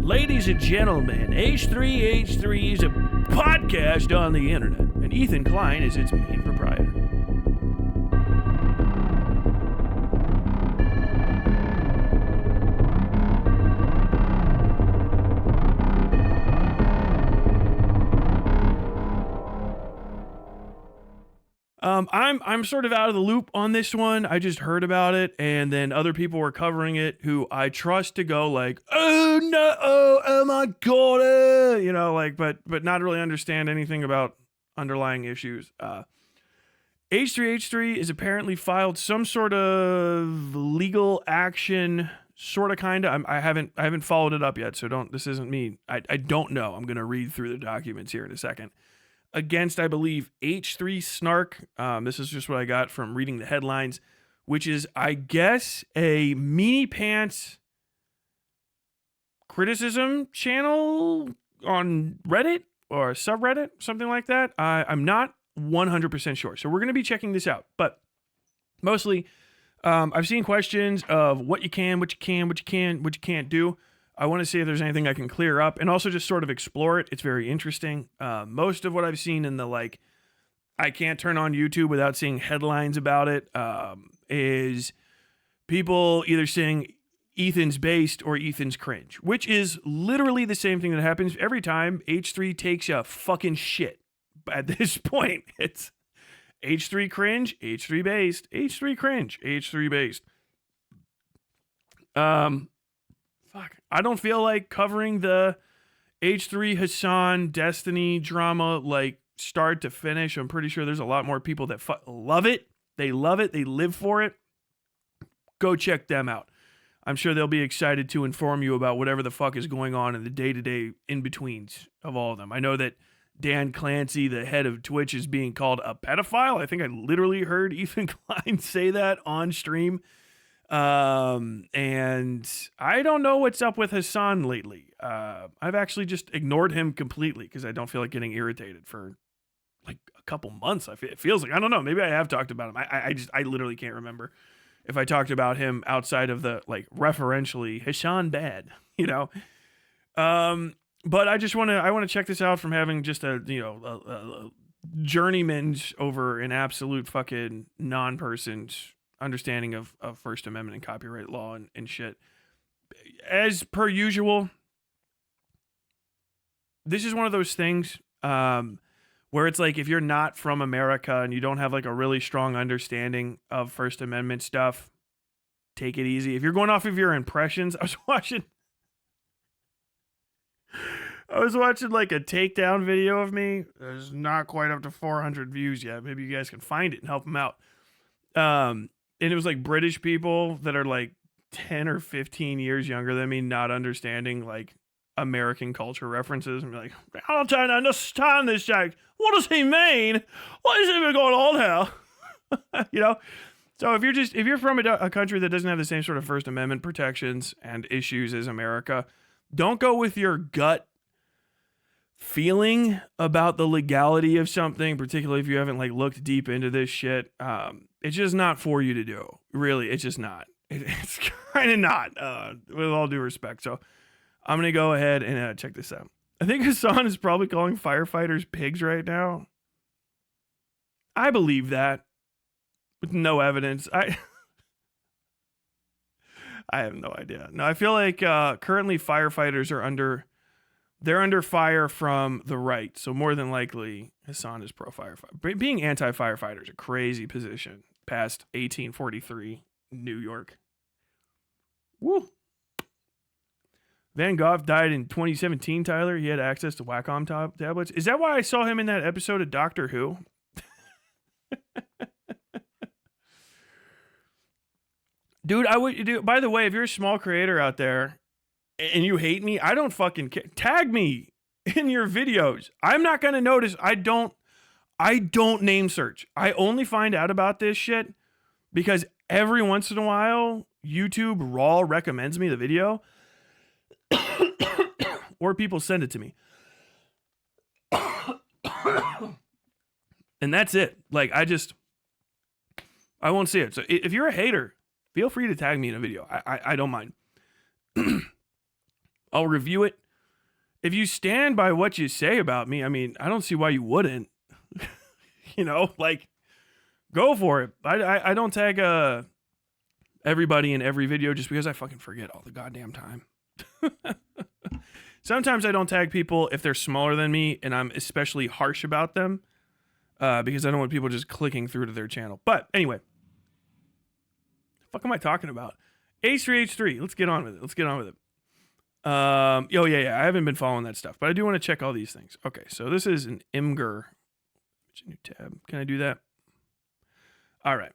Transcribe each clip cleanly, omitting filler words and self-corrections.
Ladies and gentlemen, H3H3 is a podcast on the internet, and Ethan Klein is its main proprietor. I'm sort of out of the loop on this one. I just heard about it, and then other people were covering it who I trust to go like, oh no, oh my god, you know, like, but not really understand anything about underlying issues. H3H3 is apparently filed some sort of legal action, sort of, kind of. I haven't followed it up yet, so this isn't me. I don't know. I'm gonna read through the documents here in a second. Against, I believe, H3 Snark. This is just what I got from reading the headlines, which is, I guess, a meanie pants criticism channel on Reddit or subreddit, something like that. I'm not 100% sure. So we're going to be checking this out. But mostly, I've seen questions of what you can, what you can't do. I want to see if there's anything I can clear up and also just sort of explore it. It's very interesting. Most of what I've seen in the, like, I can't turn on YouTube without seeing headlines about it, is people either saying Ethan's based or Ethan's cringe, which is literally the same thing that happens every time H3 takes a fucking shit. At this point, it's H3 cringe, H3 based, H3 cringe, H3 based. Fuck. I don't feel like covering the H3 Hassan Destiny drama like start to finish. I'm pretty sure there's a lot more people that love it. They love it. They live for it. Go check them out. I'm sure they'll be excited to inform you about whatever the fuck is going on in the day-to-day in-betweens of all of them. I know that Dan Clancy, the head of Twitch, is being called a pedophile. I think I literally heard Ethan Klein say that on stream. And I don't know what's up with Hassan lately. I've actually just ignored him completely because I don't feel like getting irritated for like a couple months. It feels like, I don't know, maybe I have talked about him. I literally can't remember if I talked about him outside of the, like, referentially Hassan bad, you know? But I want to check this out from having just a journeyman over an absolute fucking non-person's understanding of First Amendment and copyright law and shit. As per usual, this is one of those things where it's like, if you're not from America and you don't have like a really strong understanding of First Amendment stuff, take it easy. If you're going off of your impressions, I was watching like a takedown video of me. There's not quite up to 400 views yet. Maybe you guys can find it and help them out. And it was like British people that are like 10 or 15 years younger than me, not understanding like American culture references, and be like, I'm trying to understand this, Jack. What does he mean? What is even going on here? You know? So if you're from a country that doesn't have the same sort of First Amendment protections and issues as America, don't go with your gut feeling about the legality of something, particularly if you haven't like looked deep into this shit. It's just not for you to do. Really, it's just not. It's kind of not, with all due respect. So I'm going to go ahead and check this out. I think Hassan is probably calling firefighters pigs right now. I believe that with no evidence. I have no idea. No, I feel like currently firefighters are under fire from the right. So more than likely, Hassan is pro-firefighter. Being anti-firefighter is a crazy position past 1843, New York. Woo. Van Gogh died in 2017, Tyler. He had access to Wacom tablets. Is that why I saw him in that episode of Doctor Who? Dude, by the way, if you're a small creator out there and you hate me, I don't fucking care. Tag me in your videos. I'm not going to notice. I don't name search. I only find out about this shit because every once in a while, YouTube raw recommends me the video or people send it to me. And that's it. Like, I won't see it. So if you're a hater, feel free to tag me in a video. I don't mind. I'll review it. If you stand by what you say about me, I mean, I don't see why you wouldn't. You know, like, go for it. I don't tag everybody in every video just because I fucking forget all the goddamn time. Sometimes I don't tag people if they're smaller than me, and I'm especially harsh about them because I don't want people just clicking through to their channel. But anyway, the fuck am I talking about? H3H3. Let's get on with it. Oh yeah. I haven't been following that stuff, but I do want to check all these things. Okay, so this is an Imgur. Which new tab? Can I do that? All right.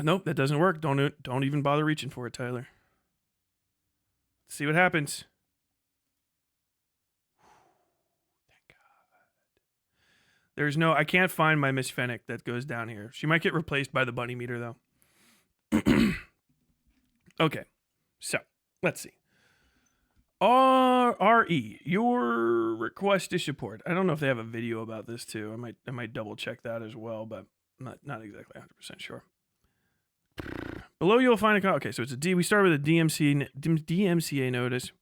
Nope, that doesn't work. Don't even bother reaching for it, Tyler. Let's see what happens. There's no, I can't find my Miss Fennec that goes down here. She might get replaced by the bunny meter, though. Okay, so let's see. RE, your request to support. I don't know if they have a video about this too. I might double check that as well, but I'm not exactly 100% sure. Below you'll find a okay, so it's a D. We start with a DMCA notice.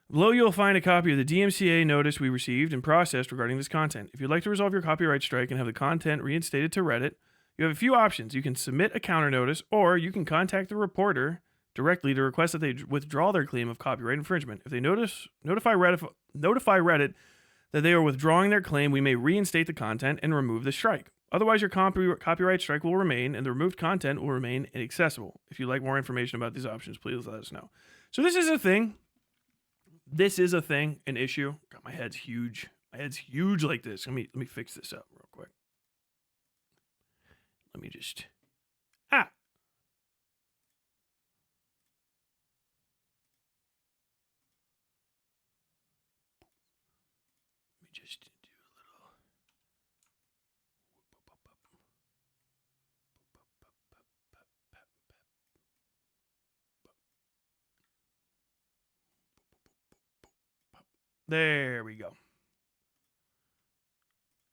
Below you'll find a copy of the DMCA notice we received and processed regarding this content. If you'd like to resolve your copyright strike and have the content reinstated to Reddit, you have a few options. You can submit a counter notice, or you can contact the reporter directly to request that they withdraw their claim of copyright infringement. If they notify Reddit that they are withdrawing their claim, we may reinstate the content and remove the strike. Otherwise, your copyright strike will remain, and the removed content will remain inaccessible. If you'd like more information about these options, please let us know. So this is a thing. An issue. God, my head's huge. My head's huge like this. Let me fix this up real quick. Let me just Let me just do a little. There we go.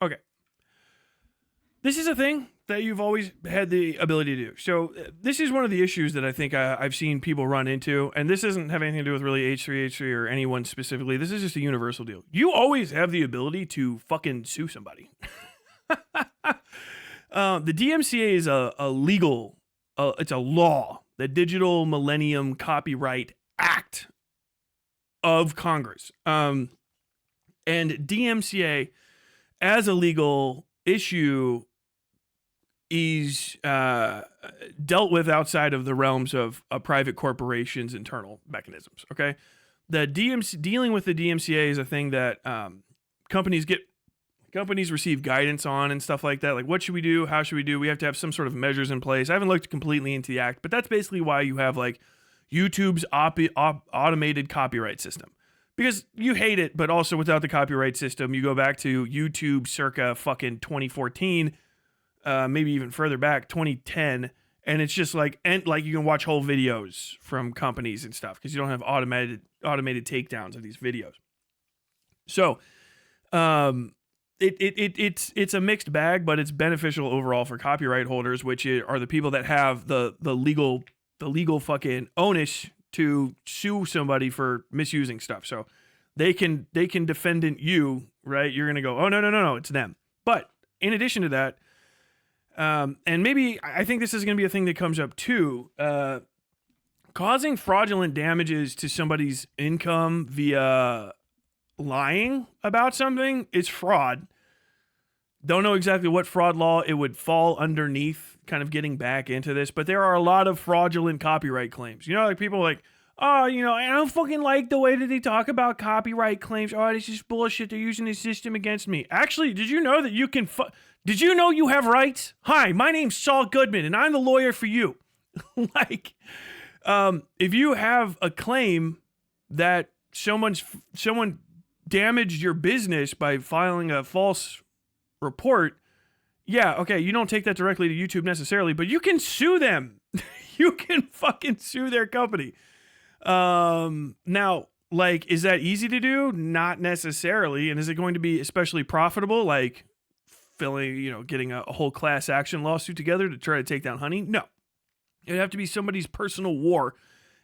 Okay. This is a thing that you've always had the ability to do. So this is one of the issues that I think I've seen people run into, and this doesn't have anything to do with really H3H3 or anyone specifically. This is just a universal deal. You always have the ability to fucking sue somebody. The DMCA is a legal, it's a law, the Digital Millennium Copyright Act of Congress. And DMCA as a legal issue is dealt with outside of the realms of a private corporation's internal mechanisms. Okay, dealing with the DMCA is a thing that companies receive guidance on and stuff like that. Like, what should we do? How should we do? We have to have some sort of measures in place. I haven't looked completely into the act, but that's basically why you have like YouTube's automated copyright system. Because you hate it, but also without the copyright system, you go back to YouTube circa fucking 2014, maybe even further back, 2010, and it's just like, and like you can watch whole videos from companies and stuff because you don't have automated takedowns of these videos. So, it's a mixed bag, but it's beneficial overall for copyright holders, which are the people that have the legal fucking onus to sue somebody for misusing stuff. So they can defendant you, right? You're going to go, oh, no, it's them. But in addition to that, and maybe I think this is going to be a thing that comes up too, causing fraudulent damages to somebody's income via lying about something is fraud. Don't know exactly what fraud law it would fall underneath, kind of getting back into this, but there are a lot of fraudulent copyright claims. You know, like people like, oh, you know, I don't fucking like the way that they talk about copyright claims. Oh, this is bullshit. They're using this system against me. Actually, did you know that you can, did you know you have rights? Hi, my name's Saul Goodman, and I'm the lawyer for you. Like, if you have a claim that someone damaged your business by filing a false report, yeah, okay, you don't take that directly to YouTube necessarily, but you can sue them. You can fucking sue their company. Now, like, is that easy to do? Not necessarily. And is it going to be especially profitable? Like getting a whole class action lawsuit together to try to take down Honey? No. It'd have to be somebody's personal war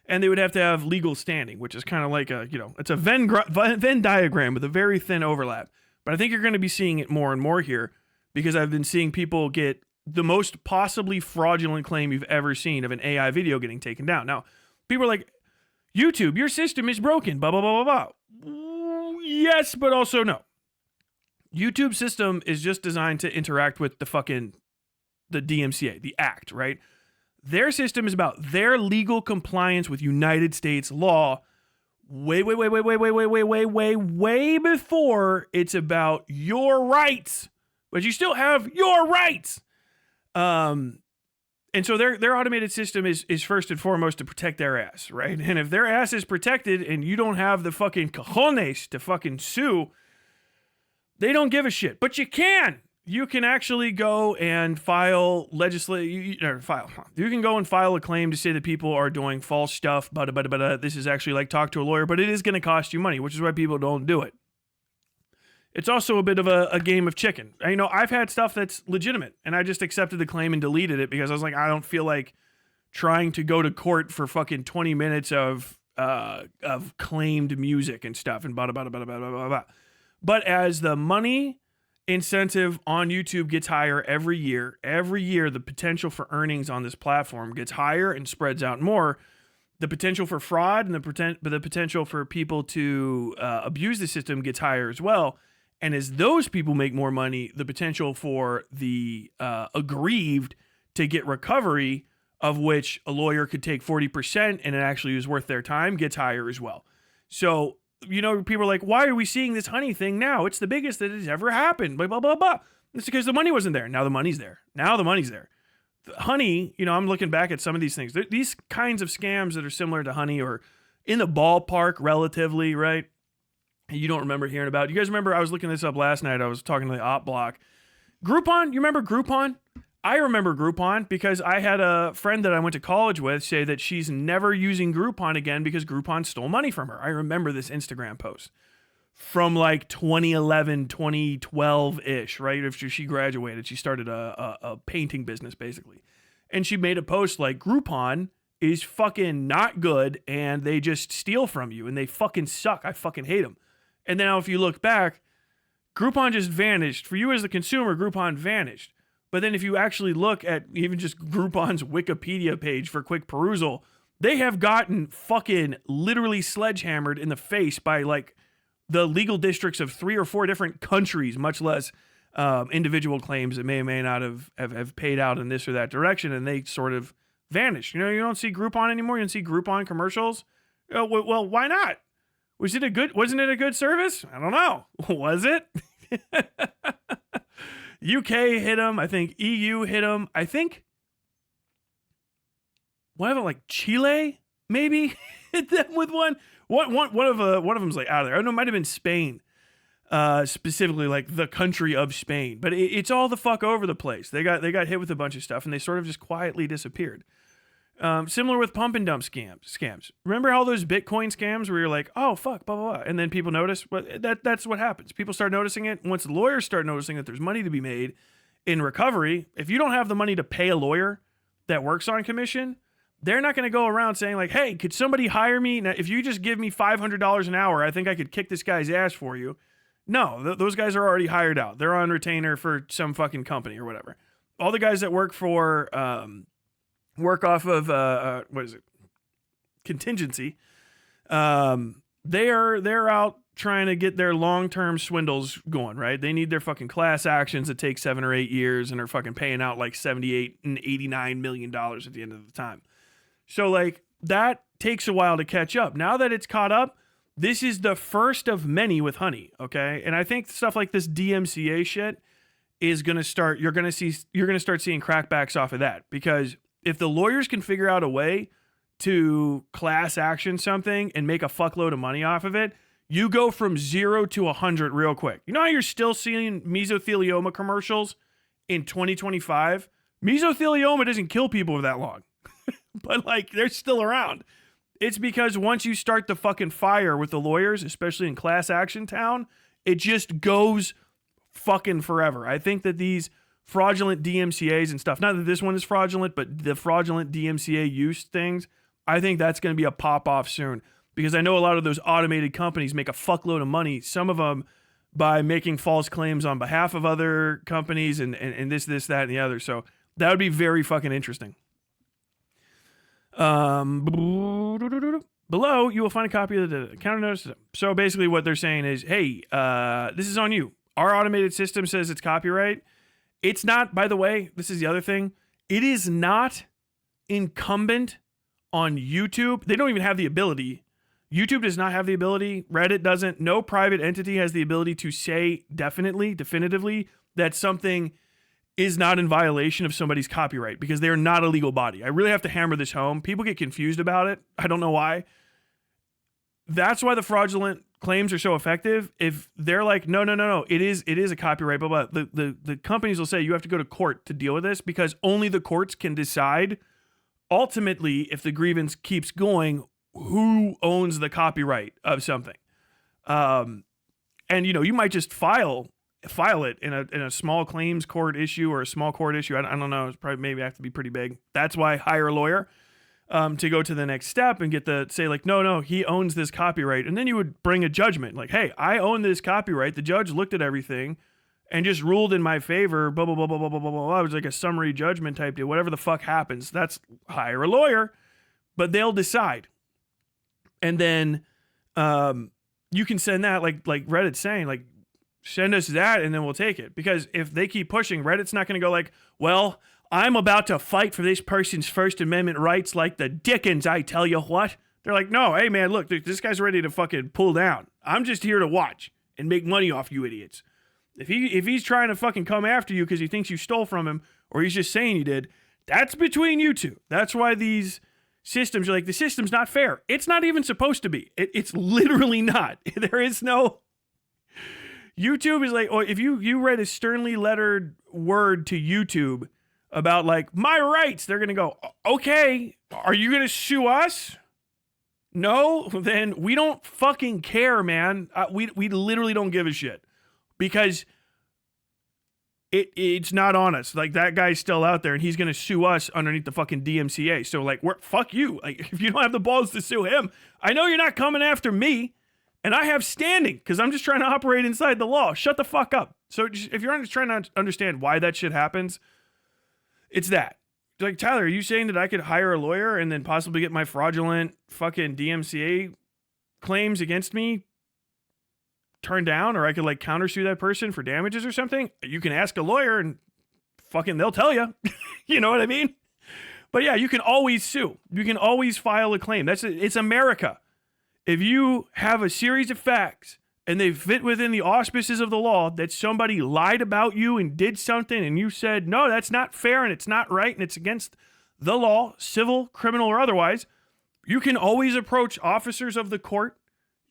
and they would have to have legal standing, which is kind of like a, it's a Venn diagram with a very thin overlap. But I think you're going to be seeing it more and more here, because I've been seeing people get the most possibly fraudulent claim you've ever seen of an AI video getting taken down. Now, people are like, YouTube, your system is broken, blah, blah, blah, blah, blah. Yes, but also no. YouTube system is just designed to interact with the DMCA, the act, right? Their system is about their legal compliance with United States law way before it's about your rights. But you still have your rights. And so their automated system is first and foremost to protect their ass, right? And if their ass is protected and you don't have the fucking cojones to fucking sue, they don't give a shit. But you can. You can actually go and file You can go and file a claim to say that people are doing false stuff, but this is actually like talk to a lawyer, but it is going to cost you money, which is why people don't do it. It's also a bit of a game of chicken. I've had stuff that's legitimate, and I just accepted the claim and deleted it because I was like, I don't feel like trying to go to court for fucking 20 minutes of claimed music and stuff and blah. But as the money incentive on YouTube gets higher every year, the potential for earnings on this platform gets higher and spreads out more. The potential for fraud and the potential for people to abuse the system gets higher as well. And as those people make more money, the potential for the aggrieved to get recovery, of which a lawyer could take 40% and it actually is worth their time, gets higher as well. So, people are like, why are we seeing this honey thing now? It's the biggest that has ever happened. Blah, blah, blah, blah. It's because the money wasn't there. Now the money's there. The honey, I'm looking back at some of these things. These kinds of scams that are similar to honey or in the ballpark relatively, right? You don't remember hearing about. You guys remember I was looking this up last night. I was talking to the op block. Groupon, you remember Groupon? I remember Groupon because I had a friend that I went to college with say that she's never using Groupon again because Groupon stole money from her. I remember this Instagram post from like 2011, 2012-ish, right? After she graduated, she started a painting business basically. And she made a post like, Groupon is fucking not good and they just steal from you and they fucking suck. I fucking hate them. And now if you look back, Groupon just vanished. For you as the consumer, Groupon vanished. But then if you actually look at even just Groupon's Wikipedia page for quick perusal, they have gotten fucking literally sledgehammered in the face by like the legal districts of 3 or 4 different countries, much less individual claims that may or may not have paid out in this or that direction, and they sort of vanish. You don't see Groupon anymore. You don't see Groupon commercials. Well, why not? Wasn't it a good service? I don't know. Was it? UK hit them. I think EU hit them. I think one of them, like Chile, maybe hit them with one. One of them's like out of there. Oh no, it might have been Spain, specifically like the country of Spain. But it's all the fuck over the place. They got hit with a bunch of stuff and they sort of just quietly disappeared. Similar with pump and dump scams. Remember all those Bitcoin scams where you're like, oh fuck, blah blah blah, and then people notice? Well, that's what happens. People start noticing it. Once the lawyers start noticing that there's money to be made in recovery, if you don't have the money to pay a lawyer that works on commission, they're not going to go around saying like, hey, could somebody hire me? Now, if you just give me $500 an hour, I think I could kick this guy's ass for you. No, those guys are already hired out. They're on retainer for some fucking company or whatever. All the guys that work for work off of what is it? Contingency. They're out trying to get their long-term swindles going, right? They need their fucking class actions that take 7 or 8 years and are fucking paying out like $78 and $89 million at the end of the time. So like that takes a while to catch up. Now that it's caught up, this is the first of many with honey, okay? And I think stuff like this DMCA shit is going to start, you're going to start seeing crackbacks off of that, because if the lawyers can figure out a way to class action something and make a fuckload of money off of it, you go from 0 to 100 real quick. You know how you're still seeing mesothelioma commercials in 2025? Mesothelioma doesn't kill people for that long, but like they're still around. It's because once you start the fucking fire with the lawyers, especially in class action town, it just goes fucking forever. I think that these fraudulent DMCAs and stuff, not that this one is fraudulent, but the fraudulent DMCA use things, I think that's going to be a pop off soon because I know a lot of those automated companies make a fuckload of money. Some of them by making false claims on behalf of other companies and this, that, and the other. So that would be very fucking interesting. Below, you will find a copy of the counter notice. So basically what they're saying is, hey, this is on you. Our automated system says it's copyright. It's not, by the way, this is the other thing. It is not incumbent on YouTube. They don't even have the ability. YouTube does not have the ability. Reddit doesn't. No private entity has the ability to say definitively that something is not in violation of somebody's copyright because they're not a legal body. I really have to hammer this home. People get confused about it. I don't know why. That's why the fraudulent claims are so effective. If they're like, no, it is a copyright, but the companies will say you have to go to court to deal with this because only the courts can decide ultimately if the grievance keeps going, who owns the copyright of something. And you might just file it in a small claims court issue or a small court issue. I don't know. It's probably maybe have to be pretty big. That's why hire a lawyer to go to the next step and get say like, no, he owns this copyright. And then you would bring a judgment like, hey, I own this copyright. The judge looked at everything and just ruled in my favor, blah, blah, blah, blah, blah, blah, blah, blah. It was like a summary judgment type deal. Whatever the fuck happens, that's hire a lawyer, but they'll decide. And then you can send that like Reddit's saying, like, send us that and then we'll take it. Because if they keep pushing, Reddit's not going to go like, well, I'm about to fight for this person's First Amendment rights like the Dickens, I tell you what. They're like, no, hey man, look, this guy's ready to fucking pull down. I'm just here to watch and make money off you idiots. If he's trying to fucking come after you because he thinks you stole from him or he's just saying you did, that's between you two. That's why these systems are like, the system's not fair. It's not even supposed to be. It's literally not. There is no... YouTube is like, or if you read a sternly lettered word to YouTube about like my rights, they're going to go, okay, are you going to sue us? No, then we don't fucking care, man. We literally don't give a shit because it's not on us. Like that guy's still out there and he's going to sue us underneath the fucking DMCA. So like, fuck you. Like if you don't have the balls to sue him, I know you're not coming after me. And I have standing because I'm just trying to operate inside the law. Shut the fuck up. So if you're just trying to understand why that shit happens, it's that. Like, Tyler, are you saying that I could hire a lawyer and then possibly get my fraudulent fucking DMCA claims against me turned down? Or I could like countersue that person for damages or something? You can ask a lawyer and fucking they'll tell you. You know what I mean? But yeah, you can always sue. You can always file a claim. It's America. If you have a series of facts and they fit within the auspices of the law that somebody lied about you and did something and you said, no, that's not fair and it's not right and it's against the law, civil, criminal, or otherwise, you can always approach officers of the court,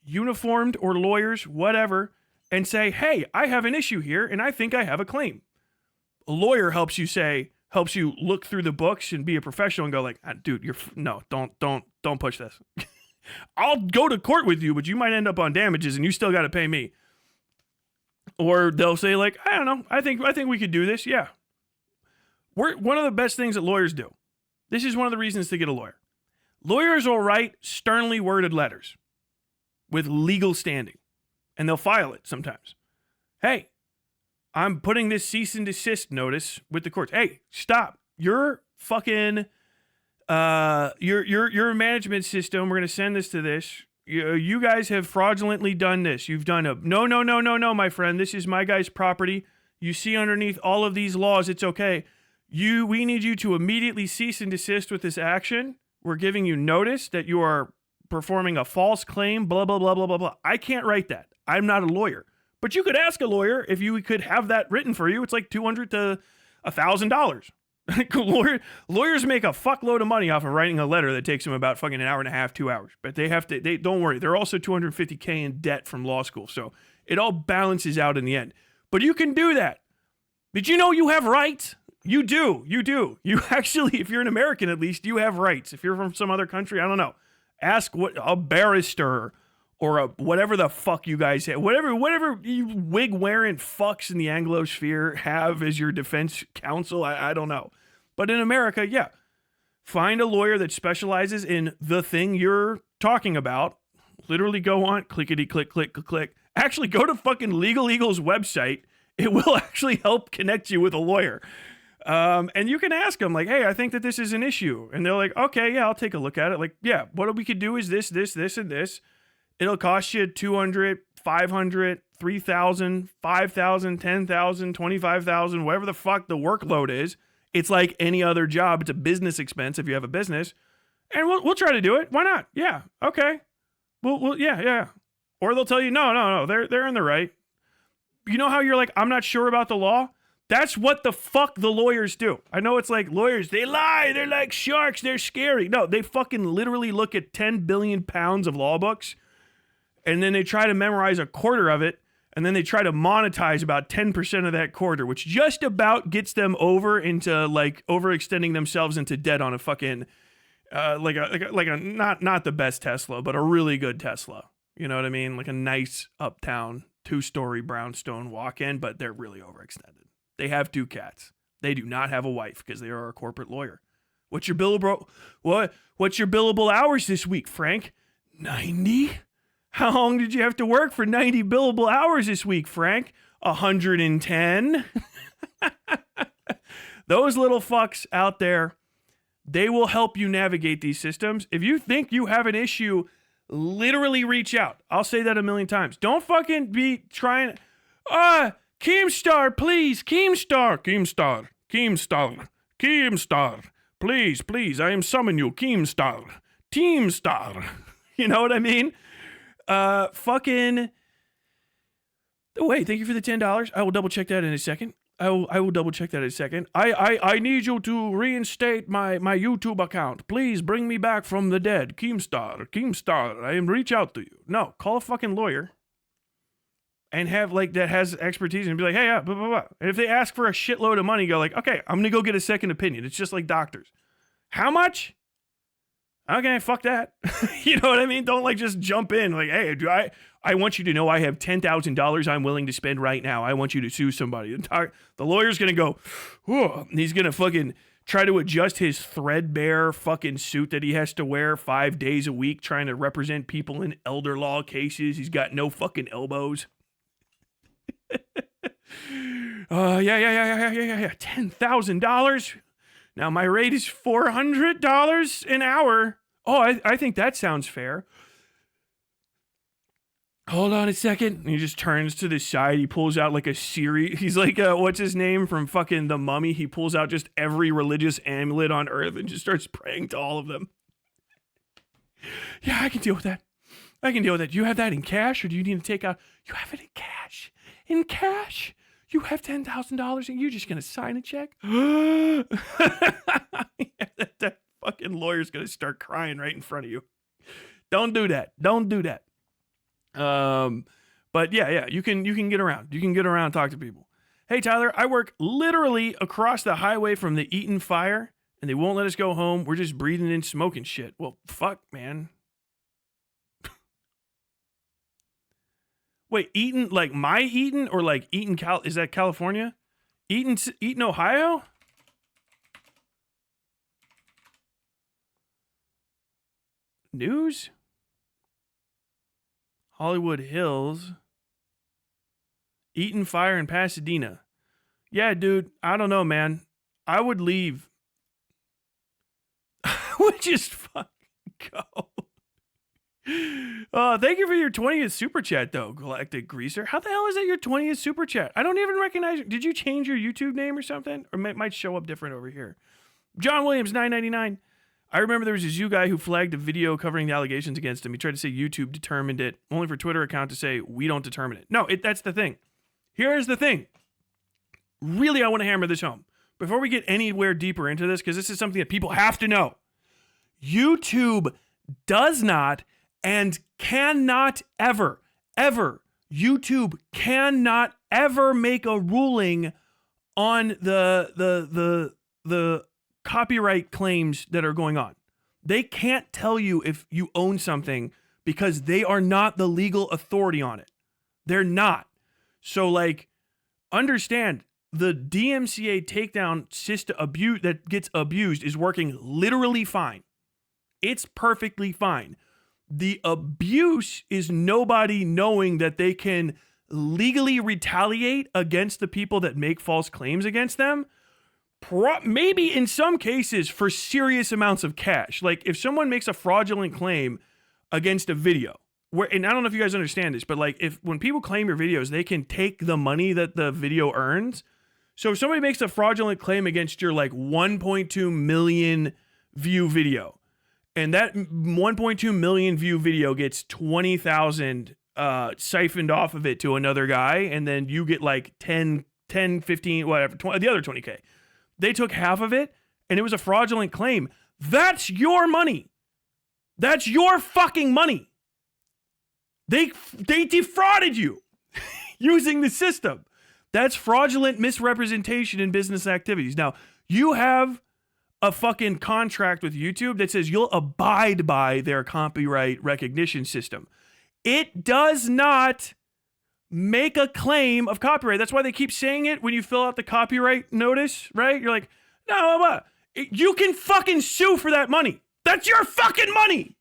uniformed or lawyers, whatever, and say, hey, I have an issue here and I think I have a claim. A lawyer helps you look through the books and be a professional and go like, dude, don't push this. I'll go to court with you, but you might end up on damages and you still got to pay me. Or they'll say like, I don't know. I think we could do this. Yeah. One of the best things that lawyers do. This is one of the reasons to get a lawyer. Lawyers will write sternly worded letters with legal standing and they'll file it sometimes. Hey, I'm putting this cease and desist notice with the courts. Hey, stop. You're fucking... your management system, we're going to send this to this. You guys have fraudulently done this. You've done no, my friend. This is my guy's property. You see underneath all of these laws, it's okay. We need you to immediately cease and desist with this action. We're giving you notice that you are performing a false claim, blah, blah, blah, blah, blah, blah. I can't write that. I'm not a lawyer. But you could ask a lawyer if you could have that written for you. It's like $200 to $1,000. Lawyers make a fuckload of money off of writing a letter that takes them about fucking an hour and a half, 2 hours. But they don't worry. They're also $250K in debt from law school. So it all balances out in the end. But you can do that. Did you know you have rights? You do. You actually, if you're an American at least, you have rights. If you're from some other country, I don't know. Ask what a barrister or whatever the fuck you guys have. Whatever you wig-wearing fucks in the Anglo sphere have as your defense counsel. I don't know. But in America, yeah. find a lawyer that specializes in the thing you're talking about. Literally go on, clickety click, click, click, click. Actually, go to fucking Legal Eagle's website. It will actually help connect you with a lawyer. And you can ask them, like, hey, I think that this is an issue. And they're like, okay, yeah, I'll take a look at it. Like, yeah, what we could do is this, this, this, and this. It'll cost you $200, $500, $3,000, $5,000, $10,000, $25,000, whatever the fuck the workload is. It's like any other job. It's a business expense if you have a business. And we'll try to do it. Why not? Yeah, okay. Yeah. Or they'll tell you, no, they're in the right. You know how you're like, I'm not sure about the law? That's what the fuck the lawyers do. I know it's like lawyers, they lie. They're like sharks. They're scary. No, they fucking literally look at 10 billion pounds of law books, and then they try to memorize a quarter of it, and then they try to monetize about 10% of that quarter, which just about gets them over into like overextending themselves into debt on a fucking like a not the best Tesla, but a really good Tesla. You know what I mean? Like a nice uptown 2-story brownstone walk-in, but they're really overextended. They have 2 cats. They do not have a wife because they are a corporate lawyer. What's your billable hours this week, Frank? 90? How long did you have to work for 90 billable hours this week, Frank? 110. Those little fucks out there, they will help you navigate these systems. If you think you have an issue, literally reach out. I'll say that a million times. Don't fucking be trying. Keemstar, please. Keemstar. Please. I am summoning you. Keemstar. Teamstar. You know what I mean? Fucking. Wait, thank you for the $10. I will double check that in a second. I will double check that in a second. I need you to reinstate my YouTube account. Please bring me back from the dead. Keemstar, I am reach out to you. No, call a fucking lawyer and have like that has expertise and be like, hey, yeah, blah, blah, blah. And if they ask for a shitload of money, go like, okay, I'm gonna go get a second opinion. It's just like doctors. How much? Okay, fuck that. You know what I mean? Don't like just jump in like, hey, I want you to know I have $10,000 I'm willing to spend right now. I want you to sue somebody. The lawyer's going to go, whoa, and he's going to fucking try to adjust his threadbare fucking suit that he has to wear 5 days a week trying to represent people in elder law cases. He's got no fucking elbows. Yeah. $10,000. Now my rate is $400 an hour. Oh, I think that sounds fair. Hold on a second. And he just turns to the side. He pulls out like a series. He's like, what's his name from fucking The Mummy? He pulls out just every religious amulet on earth and just starts praying to all of them. Yeah, I can deal with that. You have that in cash, or do you need to take out? You have it in cash. In cash. You have $10,000 and you're just going to sign a check? That fucking lawyer's going to start crying right in front of you. Don't do that. But yeah, you can get around. You can get around and talk to people. Hey, Tyler, I work literally across the highway from the Eaton fire, and they won't let us go home. We're just breathing in smoke and shit. Well, fuck, man. Wait, Eaton, like my Eaton, or like Eaton, is that California? Eaton, Ohio? News? Hollywood Hills. Eaton fire in Pasadena. Yeah, dude, I don't know, man. I would leave. I would just fucking go. Thank you for your 20th super chat, though, Galactic Greaser. How the hell is that your 20th super chat? I don't even recognize you. Did you change your YouTube name or something? Or it might show up different over here. John Williams, $9.99. I remember there was a zoo guy who flagged a video covering the allegations against him. He tried to say YouTube determined it, only for Twitter account to say, we don't determine it. No, that's the thing. Here's the thing. Really, I want to hammer this home. Before we get anywhere deeper into this, because this is something that people have to know. YouTube does not and cannot ever, YouTube cannot ever make a ruling on the copyright claims that are going on. They can't tell you if you own something because they are not the legal authority on it. They're not. So, like, understand, the DMCA takedown system that gets abused is working literally fine. It's perfectly fine. The abuse is nobody knowing that they can legally retaliate against the people that make false claims against them. Maybe in some cases for serious amounts of cash. Like if someone makes a fraudulent claim against a video, and I don't know if you guys understand this, but like when people claim your videos, they can take the money that the video earns. So if somebody makes a fraudulent claim against your like 1.2 million view video, and that 1.2 million view video gets 20,000 siphoned off of it to another guy, and then you get like 10, 15, whatever, 20, the other 20K. They took half of it, and it was a fraudulent claim. That's your money. That's your fucking money. They defrauded you using the system. That's fraudulent misrepresentation in business activities. Now, you have a fucking contract with YouTube that says you'll abide by their copyright recognition system. It does not make a claim of copyright. That's why they keep saying it when you fill out the copyright notice, right? You're like, no, you can fucking sue for that money. That's your fucking money.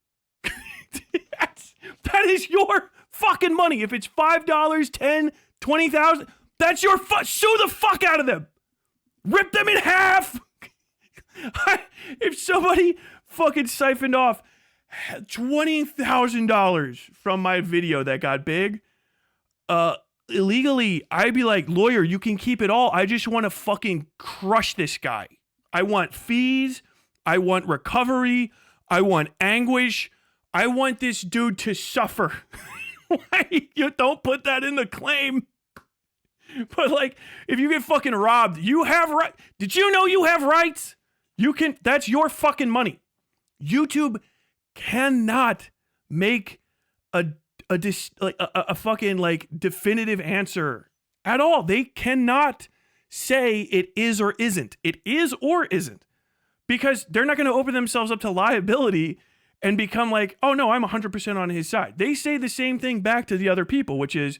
That is your fucking money. If it's $5, $10, $20,000, that's your sue the fuck out of them. Rip them in half. If somebody fucking siphoned off $20,000 from my video that got big, illegally, I'd be like, lawyer, you can keep it all. I just want to fucking crush this guy. I want fees. I want recovery. I want anguish. I want this dude to suffer. You don't put that in the claim. But like, if you get fucking robbed, you have right. Did you know you have rights? You can. That's your fucking money. YouTube cannot make a fucking like definitive answer at all. They cannot say it is or isn't. It is or isn't, because they're not going to open themselves up to liability and become like, oh no, I'm 100% on his side. They say the same thing back to the other people, which is,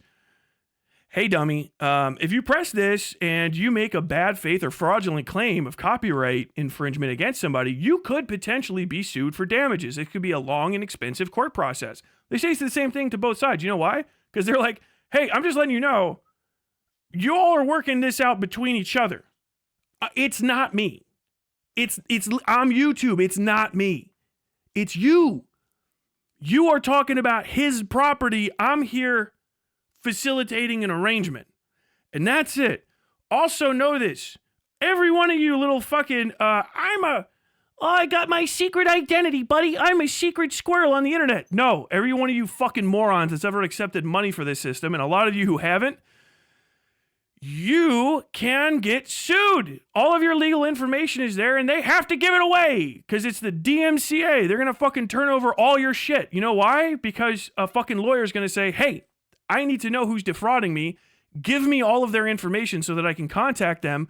hey dummy, if you press this and you make a bad faith or fraudulent claim of copyright infringement against somebody, you could potentially be sued for damages. It could be a long and expensive court process. They say the same thing to both sides. You know why? Because they're like, hey, I'm just letting you know, you all are working this out between each other. It's not me. I'm YouTube. It's not me. It's you. You are talking about his property. I'm here facilitating an arrangement. And that's it. Also know this. Every one of you little fucking, I got my secret identity, buddy. I'm a secret squirrel on the internet. No, every one of you fucking morons that's ever accepted money for this system, and a lot of you who haven't, you can get sued. All of your legal information is there, and they have to give it away because it's the DMCA. They're going to fucking turn over all your shit. You know why? Because a fucking lawyer is going to say, hey, I need to know who's defrauding me. Give me all of their information so that I can contact them.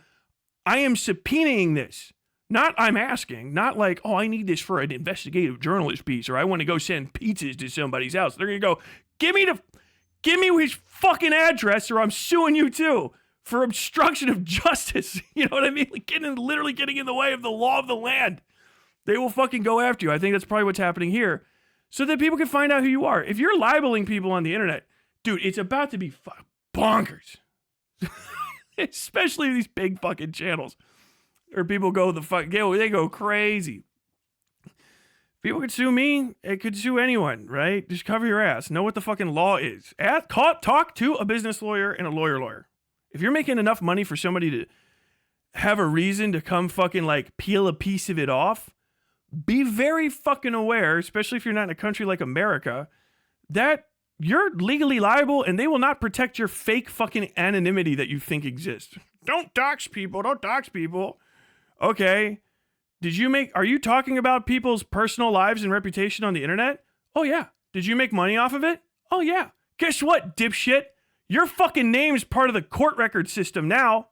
I am subpoenaing this. Not I'm asking. Not like, oh, I need this for an investigative journalist piece, or I want to go send pizzas to somebody's house. They're going to go, give me his fucking address or I'm suing you too for obstruction of justice. You know what I mean? Like literally getting in the way of the law of the land. They will fucking go after you. I think that's probably what's happening here, so that people can find out who you are. If you're libeling people on the internet, dude, it's about to be bonkers. Especially these big fucking channels where people go they go crazy. People could sue me. It could sue anyone, right? Just cover your ass. Know what the fucking law is. Talk to a business lawyer and a lawyer. If you're making enough money for somebody to have a reason to come fucking like peel a piece of it off, be very fucking aware, especially if you're not in a country like America, that you're legally liable and they will not protect your fake fucking anonymity that you think exists. Don't dox people. Okay. Are you talking about people's personal lives and reputation on the internet? Oh yeah. Did you make money off of it? Oh yeah. Guess what, dipshit? Your fucking name is part of the court record system now.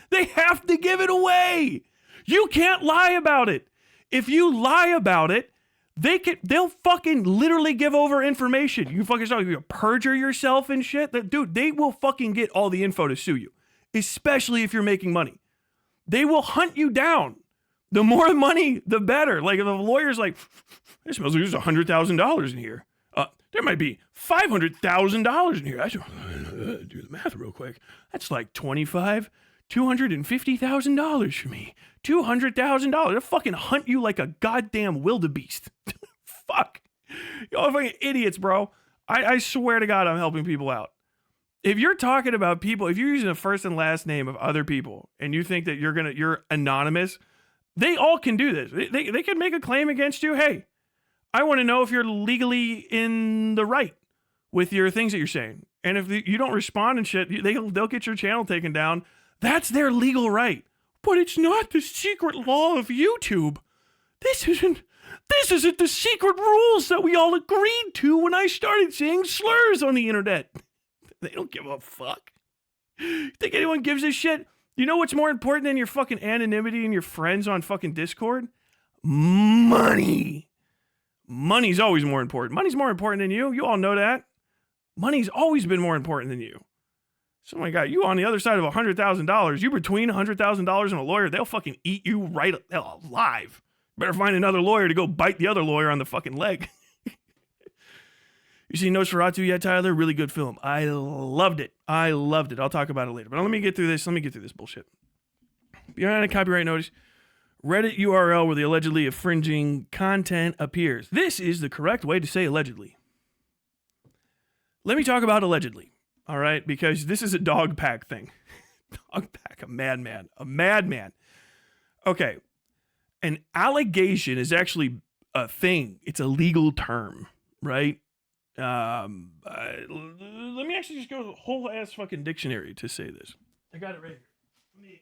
They have to give it away. You can't lie about it. If you lie about it, they'll fucking literally give over information. You fucking perjure yourself and shit. Dude, they will fucking get all the info to sue you. especially if you're making money. They will hunt you down. The more money, the better. Like if a lawyer's like, it smells like there's $100,000 in here. There might be $500,000 in here. I should do the math real quick. That's like $250,000 for me. $200,000. They'll fucking hunt you like a goddamn wildebeest. Fuck. Y'all fucking idiots, bro. I swear to God, I'm helping people out. If you're talking about people, if you're using the first and last name of other people and you think that you're anonymous, they all can do this. They can make a claim against you. Hey, I want to know if you're legally in the right with your things that you're saying. And if you don't respond and shit, they'll get your channel taken down. That's their legal right. But it's not the secret law of YouTube. This isn't the secret rules that we all agreed to when I started saying slurs on the internet. They don't give a fuck. You think anyone gives a shit? You know what's more important than your fucking anonymity and your friends on fucking Discord? Money. Money's always more important. Money's more important than you. You all know that. Money's always been more important than you. So my God, you on the other side of $100,000. You between $100,000 and a lawyer, they'll fucking eat you right alive. Better find another lawyer to go bite the other lawyer on the fucking leg. You seen Nosferatu yet, Tyler? Really good film. I loved it. I'll talk about it later. But let me get through this. bullshit. Behind a copyright notice, Reddit URL where the allegedly infringing content appears. This is the correct way to say allegedly. Let me talk about allegedly, all right? Because this is a dog pack thing. Dog pack, a madman. Okay, an allegation is actually a thing. It's a legal term, right? Let me actually just go to the whole ass fucking dictionary to say this. I got it right here.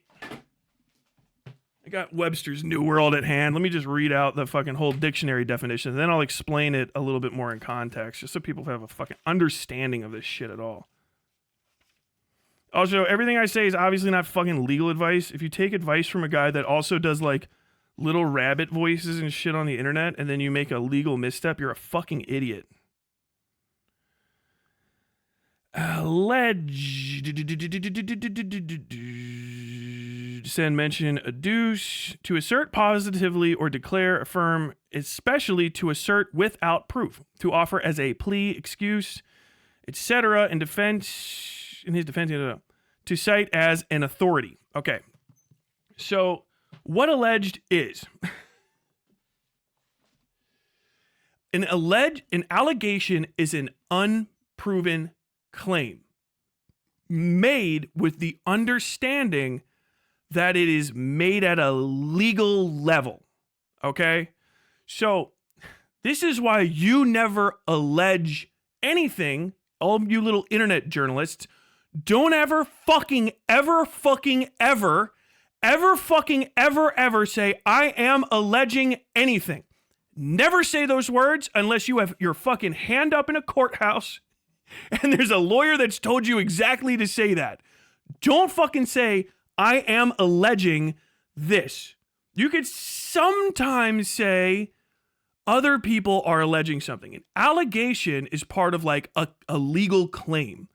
I got Webster's New World at hand. Let me just read out the fucking whole dictionary definition, and then I'll explain it a little bit more in context, just so people have a fucking understanding of this shit at all. Also, everything I say is obviously not fucking legal advice. If you take advice from a guy that also does like little rabbit voices and shit on the internet, and then you make a legal misstep, you're a fucking idiot. Send, mention, adduce, to assert positively or declare, affirm, especially to assert without proof, to offer as a plea, excuse, etc. in his defense, to cite as an authority. Okay, so what alleged is? An allegation is an unproven claim made with the understanding that it is made at a legal level. Okay? So this is why you never allege anything. All you little internet journalists, don't ever fucking ever say I am alleging anything. Never say those words unless you have your fucking hand up in a courthouse and there's a lawyer that's told you exactly to say that. Don't fucking say, I am alleging this. You could sometimes say other people are alleging something. An allegation is part of like a legal claim.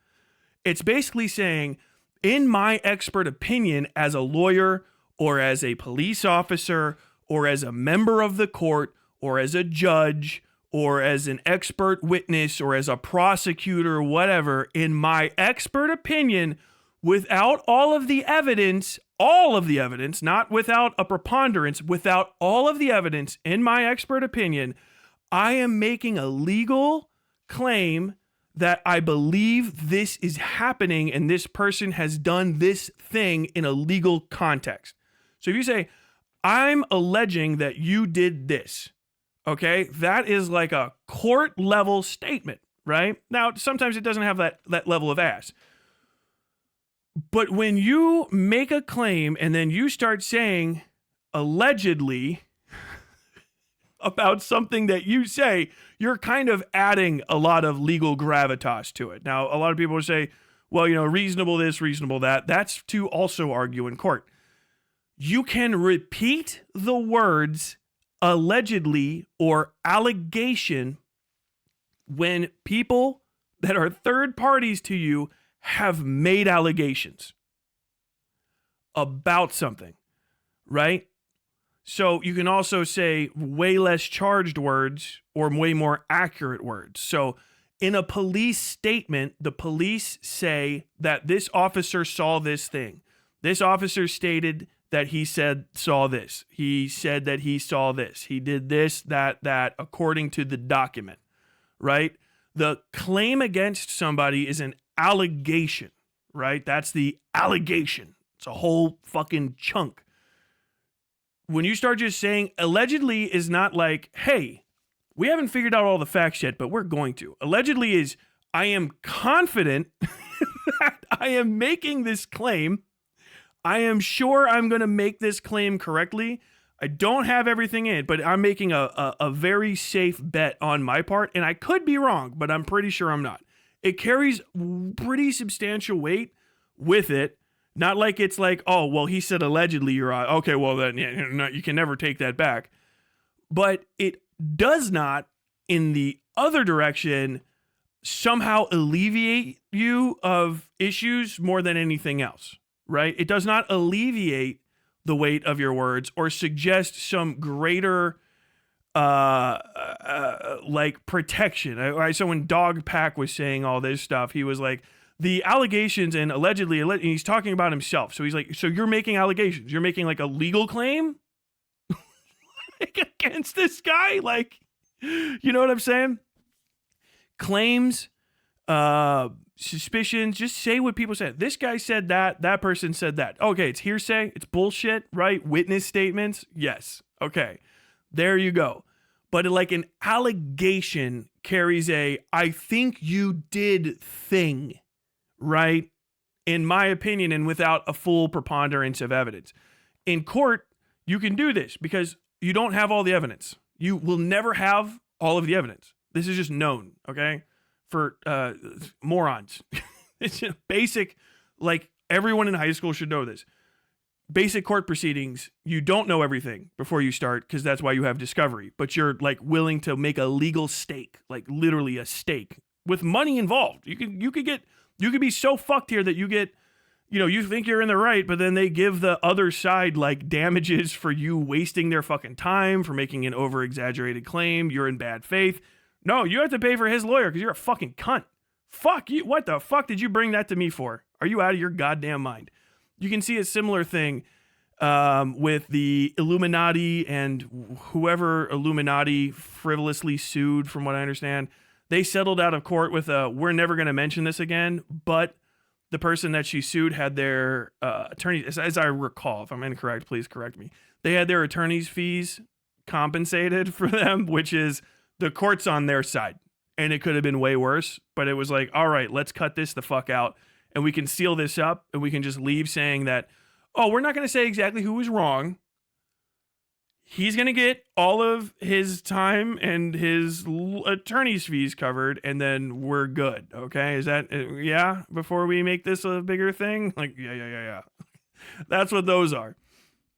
It's basically saying, in my expert opinion, as a lawyer or as a police officer or as a member of the court or as a judge or as an expert witness, or as a prosecutor, whatever, in my expert opinion, without all of the evidence, not without a preponderance, without all of the evidence, in my expert opinion, I am making a legal claim that I believe this is happening and this person has done this thing in a legal context. So if you say, I'm alleging that you did this, okay, that is like a court level statement, right? Now, sometimes it doesn't have that level of ass. But when you make a claim and then you start saying allegedly about something that you say, you're kind of adding a lot of legal gravitas to it. Now, a lot of people will say, well, you know, reasonable this, reasonable that. That's to also argue in court. You can repeat the words allegedly or allegation when people that are third parties to you have made allegations. about something, right? So you can also say way less charged words or way more accurate words. So in a police statement, the police say that this officer saw this thing. This officer stated that he saw this. He said that he saw this. He did this, that, according to the document, right? The claim against somebody is an allegation, right? That's the allegation. It's a whole fucking chunk. When you start just saying allegedly is not like, hey, we haven't figured out all the facts yet, but we're going to. Allegedly is, I am confident that I am making this claim. I am sure I'm going to make this claim correctly. I don't have everything in it, but I'm making a very safe bet on my part, and I could be wrong, but I'm pretty sure I'm not. It carries pretty substantial weight with it. Not like it's like, oh, well, he said allegedly, you're right. Okay, well, then you can never take that back. But it does not, in the other direction, somehow alleviate you of issues more than anything else, right? It does not alleviate the weight of your words or suggest some greater like protection. So when Dog Pack was saying all this stuff, he was like, the allegations and allegedly, and he's talking about himself. So he's like, so you're making allegations. You're making like a legal claim against this guy? Like, you know what I'm saying? Claims, suspicions, just say what people said. This guy said that, that person said that. Okay, it's hearsay. It's bullshit, right? Witness statements. Yes. Okay. There you go. But like an allegation carries a, I think you did thing. Right? In my opinion, and without a full preponderance of evidence. In court, you can do this because you don't have all the evidence. You will never have all of the evidence. This is just known, okay? For morons. It's basic, like everyone in high school should know this. Basic court proceedings, you don't know everything before you start because that's why you have discovery. But you're like willing to make a legal stake, like literally a stake with money involved. You could be so fucked here that you get, you think you're in the right, but then they give the other side like damages for you wasting their fucking time, for making an over-exaggerated claim. You're in bad faith. No, you have to pay for his lawyer because you're a fucking cunt. Fuck you. What the fuck did you bring that to me for? Are you out of your goddamn mind? You can see a similar thing with the Illuminati and whoever Illuminati frivolously sued, from what I understand. They settled out of court with we're never going to mention this again, but the person that she sued had their attorney, as I recall, if I'm incorrect, please correct me. They had their attorney's fees compensated for them, which is the court's on their side. And it could have been way worse, but it was like, all right, let's cut this the fuck out. And we can seal this up and we can just leave saying that, oh, we're not going to say exactly who was wrong. He's going to get all of his time and his attorney's fees covered, and then we're good. Okay? Is that, yeah? Before we make this a bigger thing? Like, yeah. That's what those are.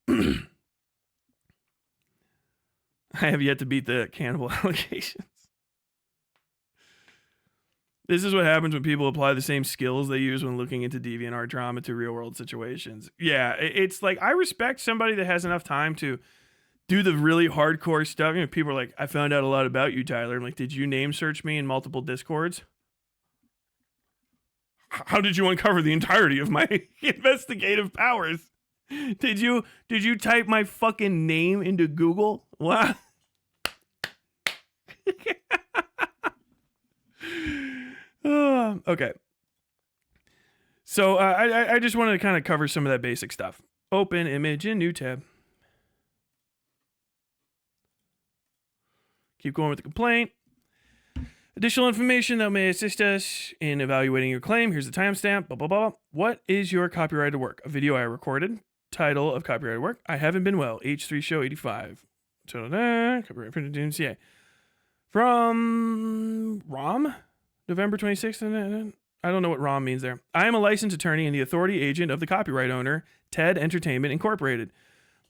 I have yet to beat the cannibal allegations. This is what happens when people apply the same skills they use when looking into DeviantArt drama to real-world situations. Yeah, it's like, I respect somebody that has enough time to do the really hardcore stuff. People are like, I found out a lot about you, Tyler. I'm like, did you name search me in multiple Discords? How did you uncover the entirety of my investigative powers? Did you type my fucking name into Google? What? Okay. So I just wanted to kind of cover some of that basic stuff. Open image in new tab. Keep going with the complaint. Additional information that may assist us in evaluating your claim. Here's the timestamp. Blah, blah, blah. What is your copyrighted work? A video I recorded. Title of copyrighted work. I haven't been well. H3 show 85. Copyright printed DMCA. From ROM? November 26th. I don't know what ROM means there. I am a licensed attorney and the authority agent of the copyright owner, TED Entertainment Incorporated.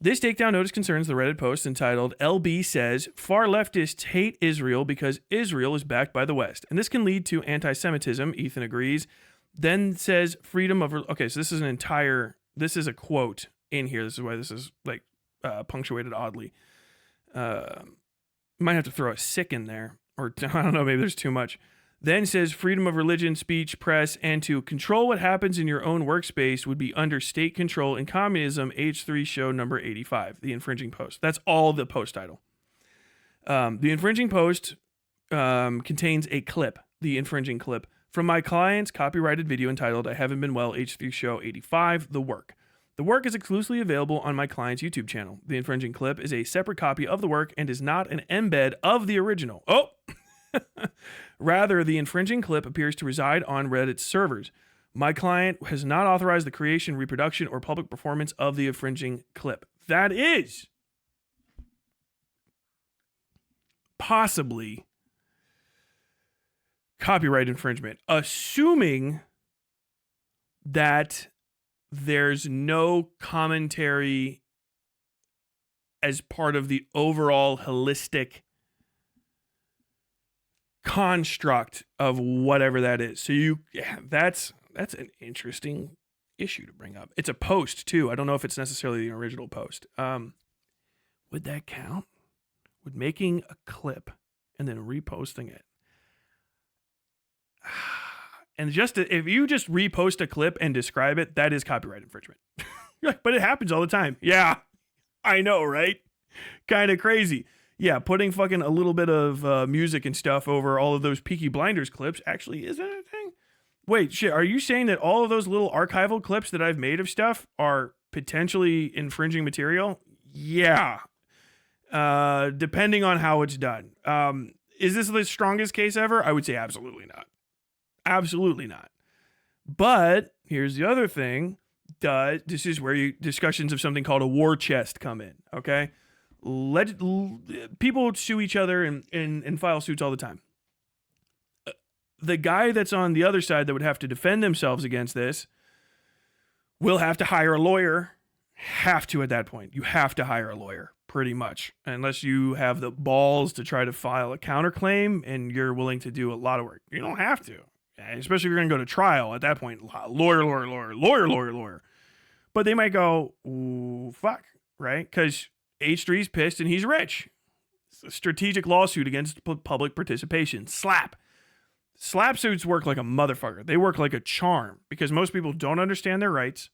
This takedown notice concerns the Reddit post entitled LB says far leftists hate Israel because Israel is backed by the West. And this can lead to anti-Semitism. Ethan agrees. Then says freedom of... Okay, so this is an entire This is a quote in here. This is why this is like punctuated oddly. Might have to throw a sick in there, or I don't know, maybe there's too much. Then says freedom of religion, speech, press, and to control what happens in your own workspace would be under state control in communism. H3 show number 85, the infringing post. That's all the post title. The infringing post contains a clip, the infringing clip, from my client's copyrighted video entitled I Haven't Been Well, H3 show 85, The Work. The work is exclusively available on my client's YouTube channel. The infringing clip is a separate copy of the work and is not an embed of the original. Oh! Rather, the infringing clip appears to reside on Reddit's servers. My client has not authorized the creation, reproduction, or public performance of the infringing clip. That is possibly copyright infringement, assuming that there's no commentary as part of the overall holistic construct of whatever that is. So that's an interesting issue to bring up. It's a post too. I don't know if it's necessarily the original post. Would that count? Would making a clip and then reposting it? And if you just repost a clip and describe it, that is copyright infringement. But it happens all the time. Yeah, I know, right? Kind of crazy. Yeah, putting fucking a little bit of music and stuff over all of those Peaky Blinders clips actually isn't a thing. Wait, shit, are you saying that all of those little archival clips that I've made of stuff are potentially infringing material? Yeah. Depending on how it's done. Is this the strongest case ever? I would say absolutely not. Absolutely not. But here's the other thing. This is where discussions of something called a war chest come in, okay? People sue each other and file suits all the time. The guy that's on the other side that would have to defend themselves against this will have to hire a lawyer. Have to at that point. You have to hire a lawyer, pretty much. Unless you have the balls to try to file a counterclaim and you're willing to do a lot of work. You don't have to. Especially if you're going to go to trial at that point. Lawyer. But they might go, ooh, fuck, right? Because H3's pissed and he's rich. It's a strategic lawsuit against public participation. Slap suits work like a motherfucker. They work like a charm because most people don't understand their rights.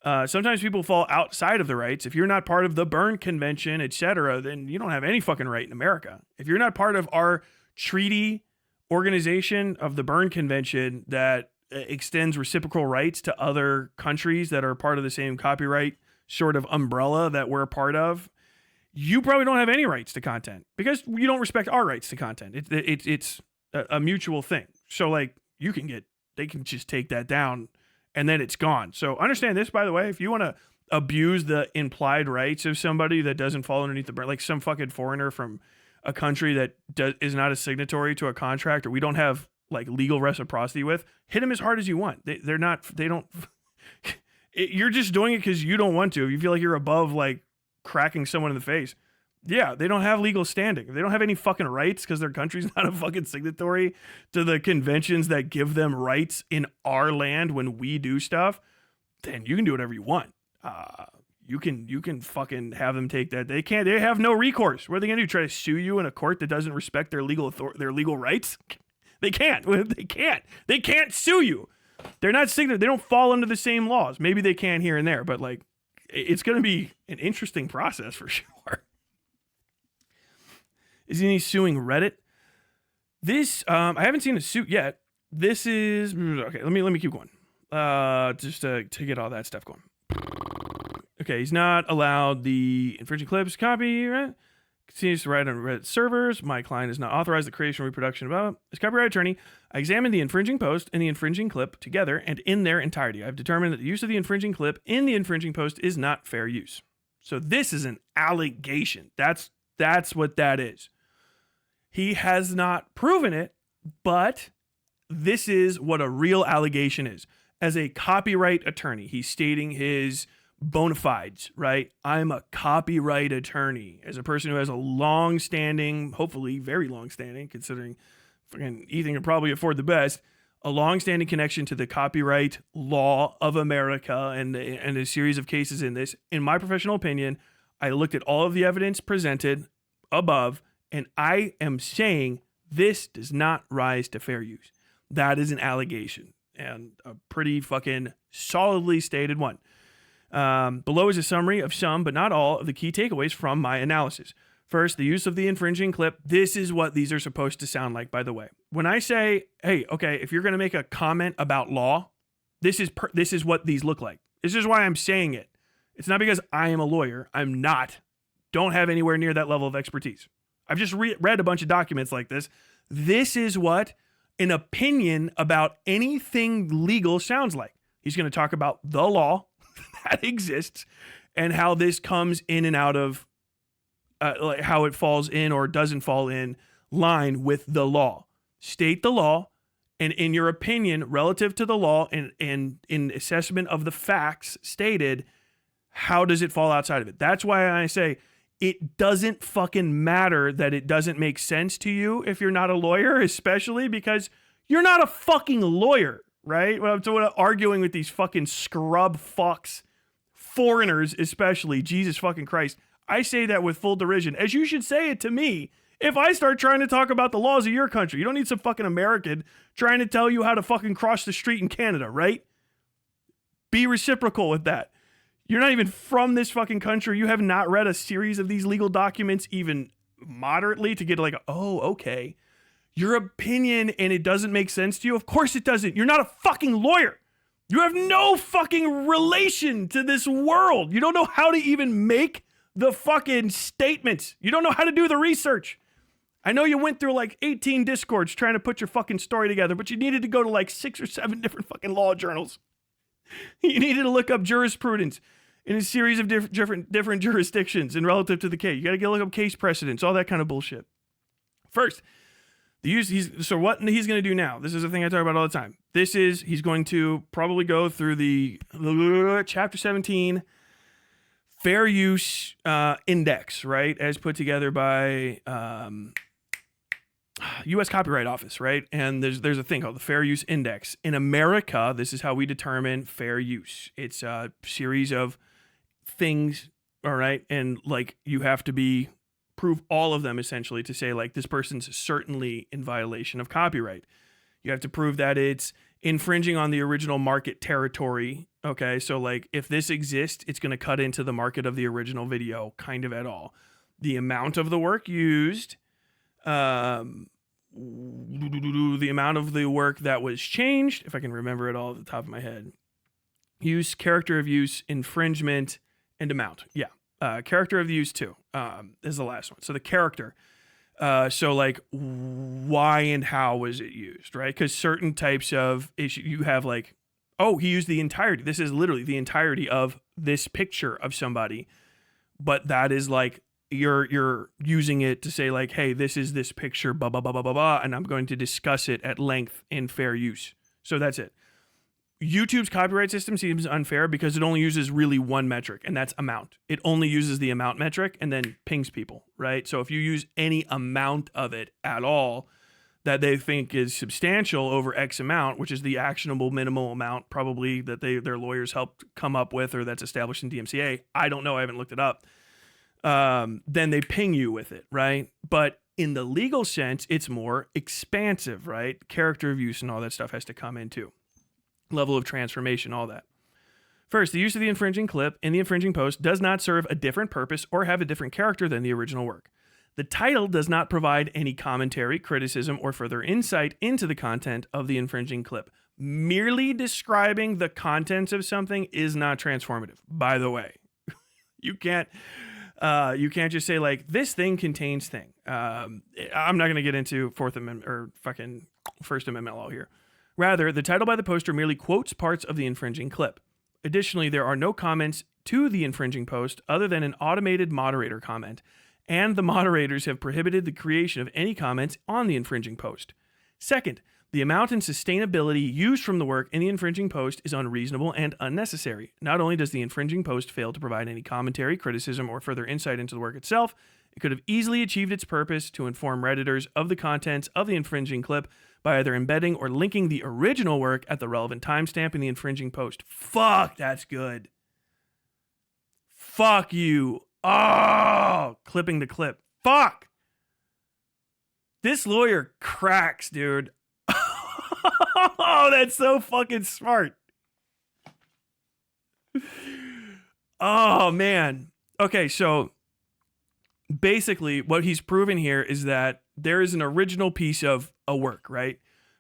Sometimes people fall outside of the rights. If you're not part of the Berne Convention, etc., then you don't have any fucking right in America. If you're not part of our treaty organization of the Berne Convention that extends reciprocal rights to other countries that are part of the same copyright sort of umbrella that we're a part of, you probably don't have any rights to content because you don't respect our rights to content. It's a mutual thing. So like they can just take that down and then it's gone. So understand this, by the way, if you want to abuse the implied rights of somebody that doesn't fall underneath the, like some fucking foreigner from a country that is not a signatory to a contract or we don't have like legal reciprocity with, hit them as hard as you want. You're just doing it because you don't want to. You feel like you're above like cracking someone in the face. Yeah, they don't have legal standing. They don't have any fucking rights because their country's not a fucking signatory to the conventions that give them rights in our land when we do stuff. Then you can do whatever you want. You can fucking have them take that. They have no recourse. What are they gonna do? Try to sue you in a court that doesn't respect their legal rights? They can't. They can't sue you. They're not they don't fall under the same laws. Maybe they can here and there, but like it's gonna be an interesting process for sure. Isn't he suing Reddit? This I haven't seen a suit yet. This is okay. Let me keep going. Just to get all that stuff going. Okay, he's not allowed the infringing clips copy, right? Continues to write on Reddit servers. My client has not authorized the creation or reproduction of as copyright attorney. I examined the infringing post and the infringing clip together and in their entirety. I've determined that the use of the infringing clip in the infringing post is not fair use. So this is an allegation. That's what that is. He has not proven it, but this is what a real allegation is. As a copyright attorney, he's stating his bona fides, right? I'm a copyright attorney. As a person who has a long-standing, hopefully very long-standing, considering fucking Ethan could probably afford the best, a long-standing connection to the copyright law of America and a series of cases in this. In my professional opinion, I looked at all of the evidence presented above, and I am saying this does not rise to fair use. That is an allegation, and a pretty fucking solidly stated one. Below is a summary of some, but not all, of the key takeaways from my analysis. First, the use of the infringing clip. This is what these are supposed to sound like, by the way. When I say, hey, okay, if you're going to make a comment about law, this is what these look like. This is why I'm saying it. It's not because I am a lawyer. I'm not. Don't have anywhere near that level of expertise. I've just read a bunch of documents like this. This is what an opinion about anything legal sounds like. He's going to talk about the law that exists and how this comes in and out of like how it falls in or doesn't fall in line with the law. State the law, and in your opinion, relative to the law and in assessment of the facts stated, how does it fall outside of it? That's why I say it doesn't fucking matter that it doesn't make sense to you if you're not a lawyer, especially because you're not a fucking lawyer, right? When I'm arguing with these fucking scrub fucks, foreigners especially, Jesus fucking Christ. I say that with full derision, as you should say it to me if I start trying to talk about the laws of your country. You don't need some fucking American trying to tell you how to fucking cross the street in Canada, right? Be reciprocal with that. You're not even from this fucking country. You have not read a series of these legal documents even moderately to get like, oh, okay. Your opinion and it doesn't make sense to you? Of course it doesn't. You're not a fucking lawyer. You have no fucking relation to this world. You don't know how to even make the fucking statements. You don't know how to do the research. I know you went through like 18 Discords trying to put your fucking story together, but you needed to go to like 6 or 7 different fucking law journals. You needed to look up jurisprudence in a series of different jurisdictions and relative to the case. You got to look up case precedents, all that kind of bullshit. First, what he's going to do now. This is a thing I talk about all the time. He's going to probably go through the Chapter 17 Fair Use Index, right, as put together by U.S. Copyright Office, right? And there's a thing called the Fair Use Index. In America, this is how we determine fair use. It's a series of things, all right? And, like, you have to prove all of them, essentially, to say, like, this person's certainly in violation of copyright. You have to prove that it's infringing on the original market territory. Okay, so like if this exists, it's going to cut into the market of the original video kind of at all. The amount of the work used, the amount of the work that was changed, if I can remember it all at the top of my head. Use, character of use, infringement, and amount. Yeah, character of use too is the last one. So the character. So like why and how was it used, right? Because certain types of issue you have like, oh, he used the entirety. This is literally the entirety of this picture of somebody. But that is like you're using it to say like, hey, this is this picture, blah, blah, blah, blah, blah, blah, and I'm going to discuss it at length in fair use. So that's it. YouTube's copyright system seems unfair because it only uses really one metric, and that's amount. It only uses the amount metric and then pings people, right? So if you use any amount of it at all that they think is substantial over X amount, which is the actionable minimal amount probably that their lawyers helped come up with or that's established in DMCA, I don't know, I haven't looked it up, then they ping you with it, right? But in the legal sense, it's more expansive, right? Character of use and all that stuff has to come in too. Level of transformation, all that. First, the use of the infringing clip in the infringing post does not serve a different purpose or have a different character than the original work. The title does not provide any commentary, criticism, or further insight into the content of the infringing clip. Merely describing the contents of something is not transformative, by the way. You can't just say like, this thing contains thing. I'm not going to get into Fourth Amendment or fucking First Amendment law here. Rather, the title by the poster merely quotes parts of the infringing clip. Additionally, there are no comments to the infringing post other than an automated moderator comment, and the moderators have prohibited the creation of any comments on the infringing post. Second, the amount and sustainability used from the work in the infringing post is unreasonable and unnecessary. Not only does the infringing post fail to provide any commentary, criticism, or further insight into the work itself, it could have easily achieved its purpose to inform Redditors of the contents of the infringing clip by either embedding or linking the original work at the relevant timestamp in the infringing post. Fuck, that's good. Fuck you. Oh, clipping the clip. Fuck. This lawyer cracks, dude. Oh, that's so fucking smart. Oh, man. Okay, so basically what he's proven here is that there is an original piece of a work, right?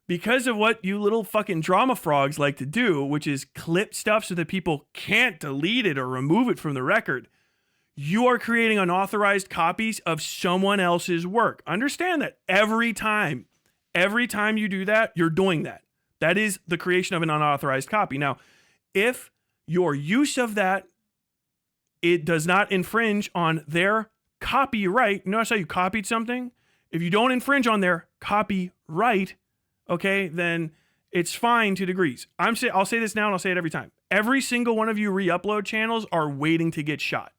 Because of what you little fucking drama frogs like to do, which is clip stuff so that people can't delete it or remove it from the record, you are creating unauthorized copies of someone else's work. Understand that every time you do that, you're doing that. That is the creation of an unauthorized copy. Now, if your use of that, it does not infringe on their copyright. Notice how you copied something? If you don't infringe on their copyright, okay, then it's fine to degrees. I'll say this now and I'll say it every time. Every single one of you re-upload channels are waiting to get shot.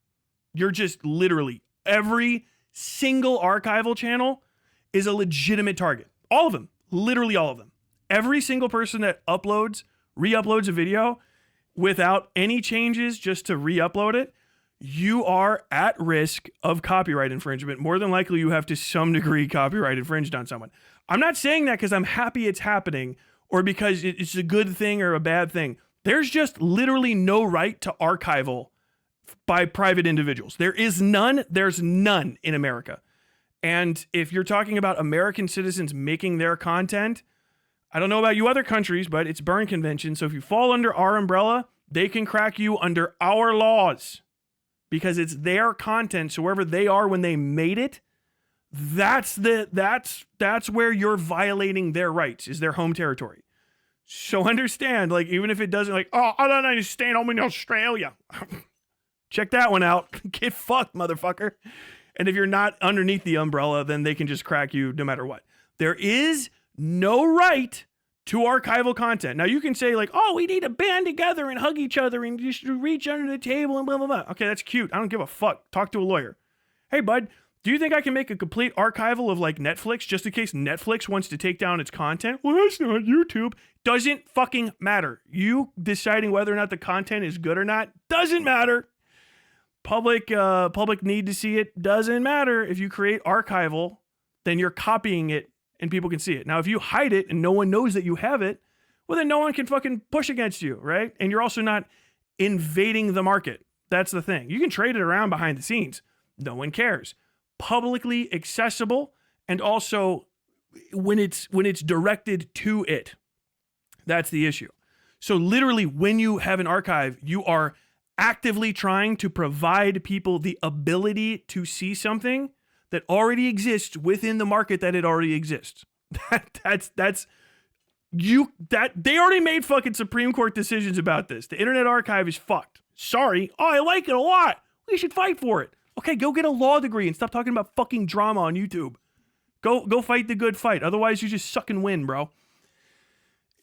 You're just literally, every single archival channel is a legitimate target. All of them, literally all of them. Every single person that re-uploads a video without any changes just to re-upload it, you are at risk of copyright infringement. More than likely, you have to some degree copyright infringed on someone. I'm not saying that because I'm happy it's happening or because it's a good thing or a bad thing. There's just literally no right to archival by private individuals. There's none in America. And if you're talking about American citizens making their content, I don't know about you other countries, but it's Berne Convention. So if you fall under our umbrella, they can crack you under our laws because it's their content. So wherever they are when they made it, that's where you're violating their rights, is their home territory. So understand, like, even if it doesn't, like, oh, I don't understand, I'm in Australia. Check that one out. Get fucked, motherfucker. And if you're not underneath the umbrella, then they can just crack you no matter what. There is no right to archival content. Now you can say like, oh, we need to band together and hug each other and just reach under the table and blah, blah, blah. Okay, that's cute. I don't give a fuck. Talk to a lawyer. Hey, bud, do you think I can make a complete archival of like Netflix just in case Netflix wants to take down its content? Well, that's not YouTube. Doesn't fucking matter. You deciding whether or not the content is good or not doesn't matter. Public need to see it doesn't matter. If you create archival, then you're copying it and people can see it. Now, if you hide it and no one knows that you have it, well, then no one can fucking push against you, right? And you're also not invading the market. That's the thing. You can trade it around behind the scenes. No one cares. Publicly accessible, and also when it's directed to it. That's the issue. So literally, when you have an archive, you are actively trying to provide people the ability to see something that already exists within the market that it already exists. They already made fucking Supreme Court decisions about this. The Internet Archive is fucked. Sorry. Oh, I like it a lot. We should fight for it. Okay, go get a law degree and stop talking about fucking drama on YouTube. Go fight the good fight. Otherwise, you just suck and win, bro.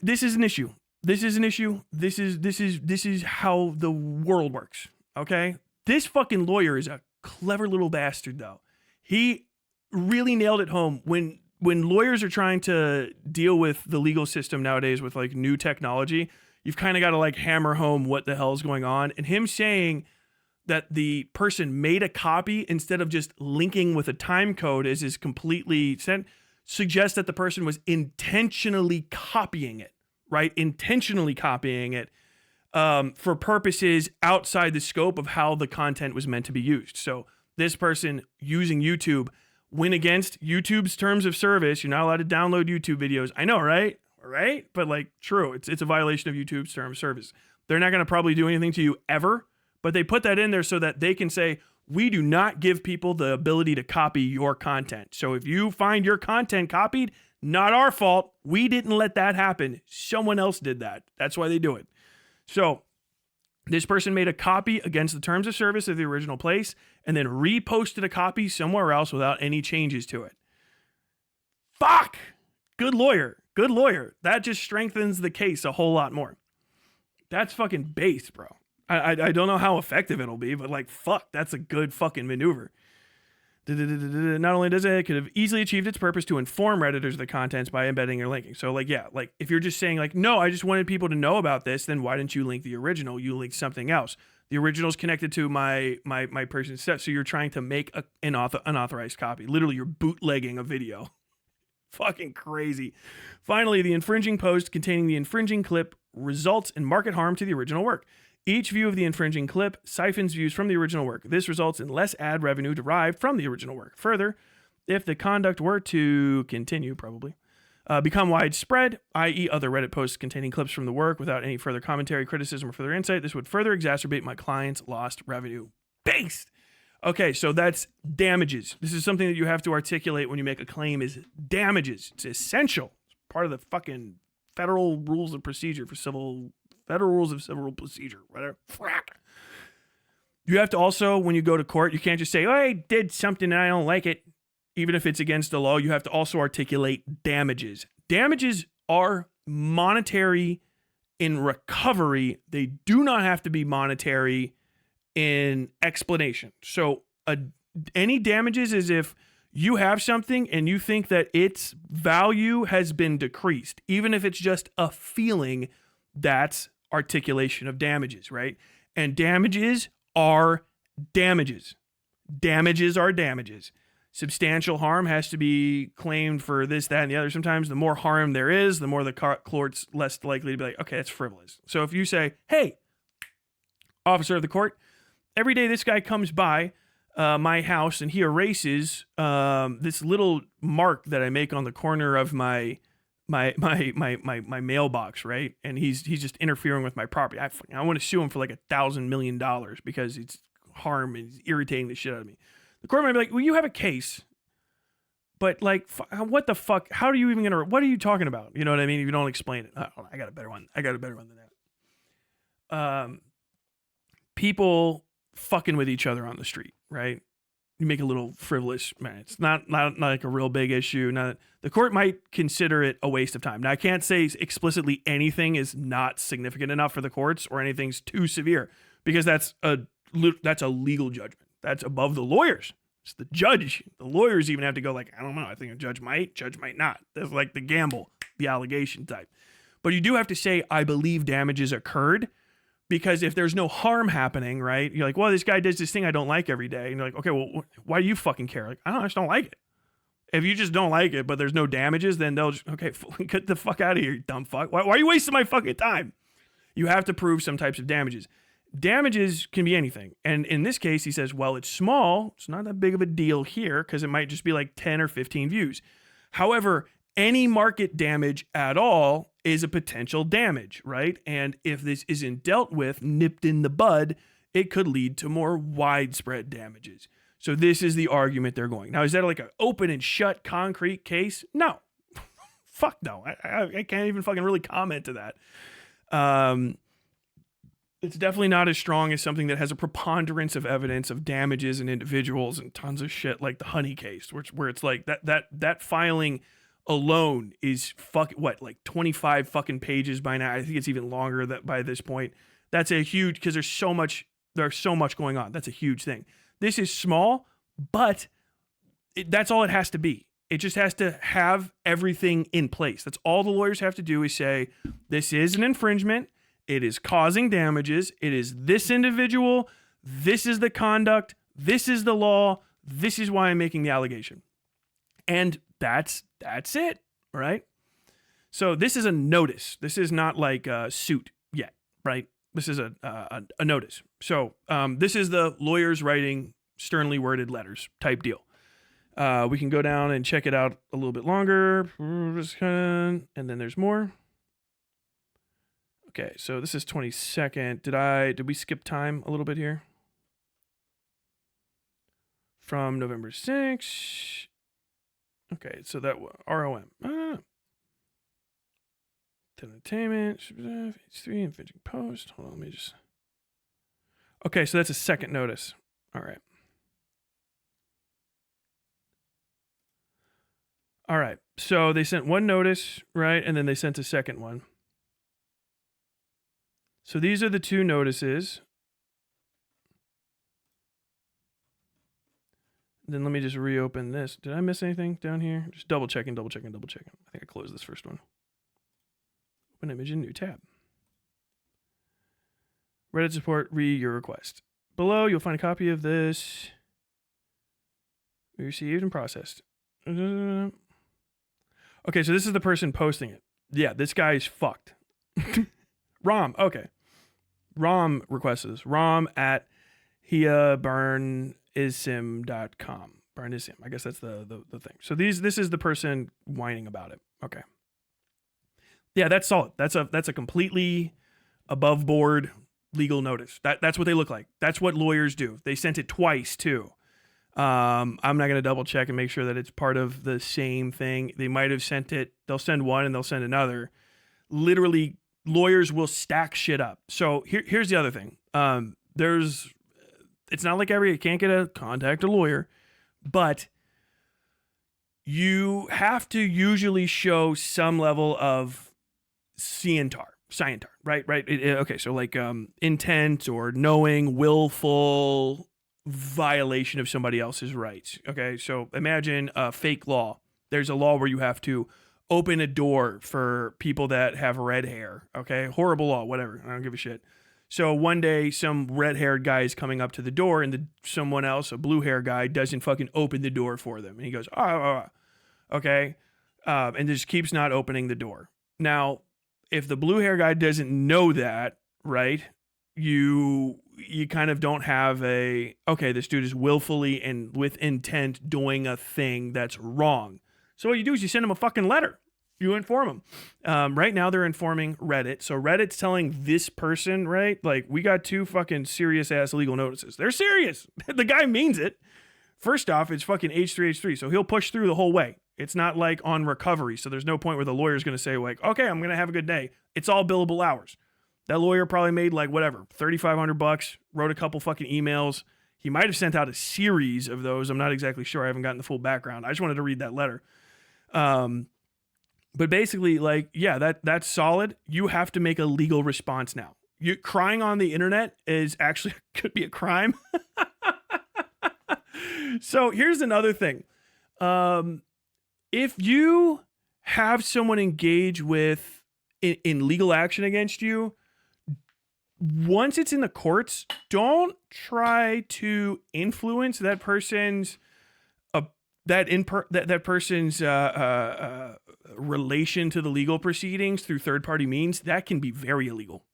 This is an issue. This is an issue. This is how the world works. Okay? This fucking lawyer is a clever little bastard, though. He really nailed it home. When lawyers are trying to deal with the legal system nowadays with like new technology, you've kind of got to like hammer home what the hell is going on. And him saying that the person made a copy instead of just linking with a time code as is completely sent suggests that the person was intentionally copying it, right? Intentionally copying it for purposes outside the scope of how the content was meant to be used. So this person using YouTube went against YouTube's terms of service. You're not allowed to download YouTube videos. I know, right? Right? But like, true. It's a violation of YouTube's terms of service. They're not going to probably do anything to you ever, but they put that in there so that they can say, we do not give people the ability to copy your content. So if you find your content copied, not our fault. We didn't let that happen. Someone else did that. That's why they do it. So this person made a copy against the terms of service of the original place and then reposted a copy somewhere else without any changes to it. Fuck! Good lawyer. Good lawyer. That just strengthens the case a whole lot more. That's fucking base, bro. I don't know how effective it'll be, but like, fuck, that's a good fucking maneuver. Not only does it could have easily achieved its purpose to inform Redditors of the contents by embedding or linking. So like, yeah, like if you're just saying like, no, I just wanted people to know about this, then why didn't you link the original? You linked something else. The original is connected to my person's stuff. So you're trying to make an unauthorized copy. Literally, you're bootlegging a video. Fucking crazy. Finally, the infringing post containing the infringing clip results in market harm to the original work. Each view of the infringing clip siphons views from the original work. This results in less ad revenue derived from the original work. Further, if the conduct were to continue, probably, become widespread, i.e. other Reddit posts containing clips from the work without any further commentary, criticism, or further insight, this would further exacerbate my client's lost revenue. Based. Okay, so that's damages. This is something that you have to articulate when you make a claim is damages. It's essential. It's part of the fucking federal rules of procedure for Federal Rules of Civil Procedure, whatever. Frack. You have to also, when you go to court, you can't just say, oh, I did something and I don't like it. Even if it's against the law, you have to also articulate damages. Damages are monetary in recovery. They do not have to be monetary in explanation. So any damages is if you have something and you think that its value has been decreased, even if it's just a feeling, that's articulation of damages, right? And damages are damages. Damages are damages. Substantial harm has to be claimed for this, that, and the other. Sometimes the more harm there is, the more the court's less likely to be like, okay, that's frivolous. So if you say, hey, officer of the court, every day this guy comes by my house and he erases this little mark that I make on the corner of my mailbox, right? And he's just interfering with my property. I want to sue him for like $1,000 million because it's harm and he's irritating the shit out of me. The court might be like, well, you have a case, but like, what the fuck? How are you even gonna? What are you talking about? You know what I mean? If you don't explain it, I got a better one. I got a better one than that. People fucking with each other on the street, right? You make a little frivolous, man. It's not like a real big issue. The court might consider it a waste of time. Now, I can't say explicitly anything is not significant enough for the courts or anything's too severe because that's a legal judgment. That's above the lawyers. It's the judge. The lawyers even have to go like, I don't know. I think a judge might not. That's like the gamble, the allegation type. But you do have to say, I believe damages occurred. Because if there's no harm happening, right? You're like, well, this guy does this thing I don't like every day. And you're like, okay, well, why do you fucking care? Like, I just don't like it. If you just don't like it, but there's no damages, then they'll just, okay, get the fuck out of here, you dumb fuck. Why are you wasting my fucking time? You have to prove some types of damages. Damages can be anything. And in this case, he says, well, it's small. It's not that big of a deal here because it might just be like 10 or 15 views. However, any market damage at all is a potential damage, right? And if this isn't dealt with, nipped in the bud, it could lead to more widespread damages. So this is the argument they're going. Now, is that like an open and shut concrete case? No. Fuck no. I can't even fucking really comment to that. It's definitely not as strong as something that has a preponderance of evidence of damages and individuals and tons of shit like the Honey case, where it's like that filing alone is like 25 fucking pages by now. I think it's even longer by this point. That's a huge, because there's so much going on. That's a huge thing. This is small, but that's all it has to be. It just has to have everything in place. That's all the lawyers have to do is say, this is an infringement. It is causing damages. It is this individual. This is the conduct. This is the law. This is why I'm making the allegation. And that's it, right? So this is a notice. This is not like a suit yet, right? This is a notice. So this is the lawyers writing sternly worded letters type deal. We can go down and check it out a little bit longer. And then there's more. Okay, so this is 22nd. Did we skip time a little bit here? From November 6th. Okay, so that ROM. Entertainment. It's 3 infringing post. Hold on, let me just. Okay, so that's a second notice. All right. All right. So they sent one notice, right? And then they sent a second one. So these are the two notices. Then let me just reopen this. Did I miss anything down here? Just double checking. I think I closed this first one. Open image in new tab. Reddit support, your request. Below, you'll find a copy of this. We received and processed. Okay, so this is the person posting it. Yeah, this guy's fucked. Rom, okay. Rom requests this. Rom at hiaburnism.com. Burnism. I guess that's the thing. So this is the person whining about it. Okay. Yeah, that's solid. That's a completely above board legal notice. That's what they look like. That's what lawyers do. They sent it twice too. I'm not going to double check and make sure that it's part of the same thing. They might have sent it. They'll send one and they'll send another. Literally, lawyers will stack shit up. So here's the other thing. It's not like you can't contact a lawyer, but you have to usually show some level of scientar, right? Okay, so like intent or knowing, willful violation of somebody else's rights. Okay, so imagine a fake law. There's a law where you have to open a door for people that have red hair. Okay, horrible law, whatever. I don't give a shit. So one day, some red-haired guy is coming up to the door, and someone else, a blue-haired guy, doesn't fucking open the door for them. And he goes, okay, and just keeps not opening the door. Now, if the blue-haired guy doesn't know that, right, you kind of don't have this dude is willfully and with intent doing a thing that's wrong. So what you do is you send him a fucking letter. You inform them. Right now they're informing Reddit. So Reddit's telling this person, right? Like, we got 2 fucking serious ass legal notices. They're serious. The guy means it. First off, it's fucking H3H3. So he'll push through the whole way. It's not like on recovery. So there's no point where the lawyer's going to say like, okay, I'm going to have a good day. It's all billable hours. That lawyer probably made like whatever, $3,500, wrote a couple fucking emails. He might have sent out a series of those. I'm not exactly sure. I haven't gotten the full background. I just wanted to read that letter. But basically, like, yeah, that's solid. You have to make a legal response now. You crying on the internet could be a crime. So here's another thing. If you have someone engage with in legal action against you, once it's in the courts, don't try to influence that person's that person's relation to the legal proceedings through third-party means. That can be very illegal.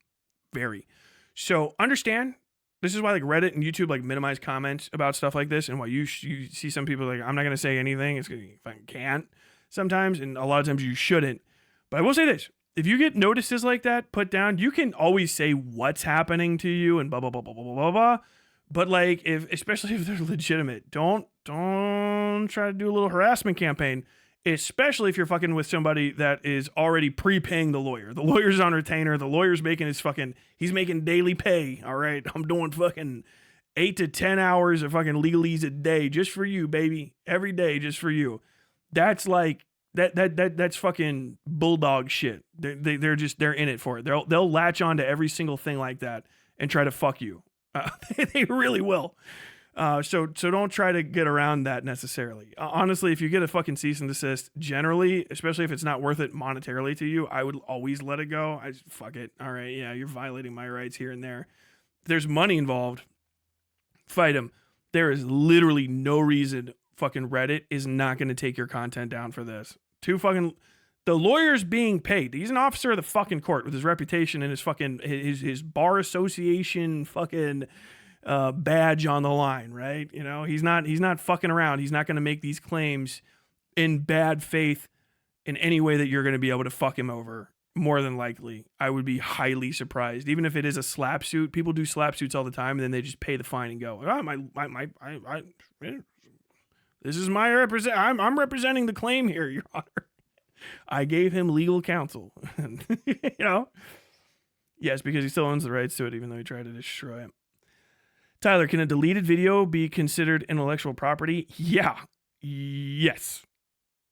Very. So understand, this is why like Reddit and YouTube like minimize comments about stuff like this, and why you see some people like, I'm not going to say anything. It's because you fucking can't sometimes, and a lot of times you shouldn't. But I will say this. If you get notices like that put down, you can always say what's happening to you and blah, blah, blah, blah, blah, blah, blah. But like, especially if they're legitimate, don't try to do a little harassment campaign, especially if you're fucking with somebody that is already prepaying the lawyer. The lawyer's on retainer. The lawyer's making he's making daily pay. All right. I'm doing fucking 8 to 10 hours of fucking legalese a day just for you, baby. Every day just for you. That's like, that's fucking bulldog shit. They're in it for it. They'll latch on to every single thing like that and try to fuck you. They really will. So don't try to get around that necessarily. Honestly, if you get a fucking cease and desist, generally, especially if it's not worth it monetarily to you, I would always let it go. Fuck it. All right, yeah, you're violating my rights here and there. If there's money involved, fight them. There is literally no reason fucking Reddit is not going to take your content down for this. The lawyer's being paid. He's an officer of the fucking court with his reputation and his fucking his bar association fucking badge on the line, right? You know, he's not fucking around. He's not going to make these claims in bad faith in any way that you're going to be able to fuck him over. More than likely, I would be highly surprised. Even if it is a slap suit, people do slap suits all the time, and then they just pay the fine and go, this is my I'm representing the claim here, Your Honor. I gave him legal counsel. You know? Yes, because he still owns the rights to it, even though he tried to destroy it. Tyler, can a deleted video be considered intellectual property? Yeah. Yes.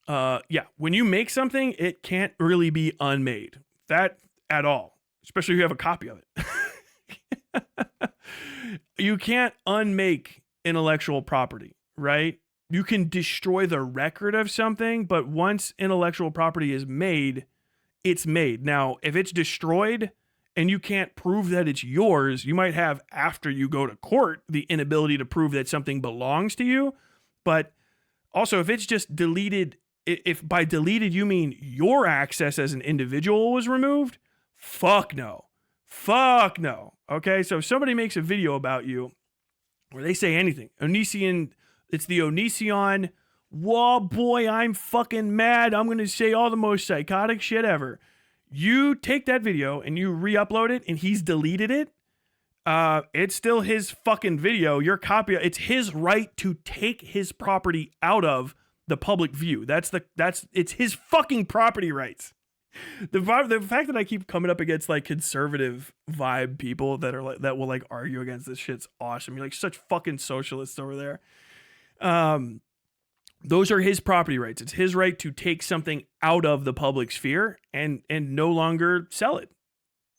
Yeah. When you make something, it can't really be unmade. That at all. Especially if you have a copy of it. You can't unmake intellectual property, right? you can destroy the record of something, but once intellectual property is made, it's made. Now, if it's destroyed and you can't prove that it's yours, you might have, after you go to court, the inability to prove that something belongs to you. But also, if it's just deleted, if by deleted you mean your access as an individual was removed, fuck no. Fuck no. Okay, so if somebody makes a video about you where they say anything, Onision, it's the Onision, whoa boy, I'm fucking mad, I'm going to say all the most psychotic shit ever. You take that video and you re-upload it and he's deleted it, it's still his fucking video. Your copy, it's his right to take his property out of the public view. It's his fucking property rights. The fact that I keep coming up against like conservative vibe people that are like, that will like argue against this shit's awesome. You're like such fucking socialists over there. Those are his property rights. It's his right to take something out of the public sphere and no longer sell it.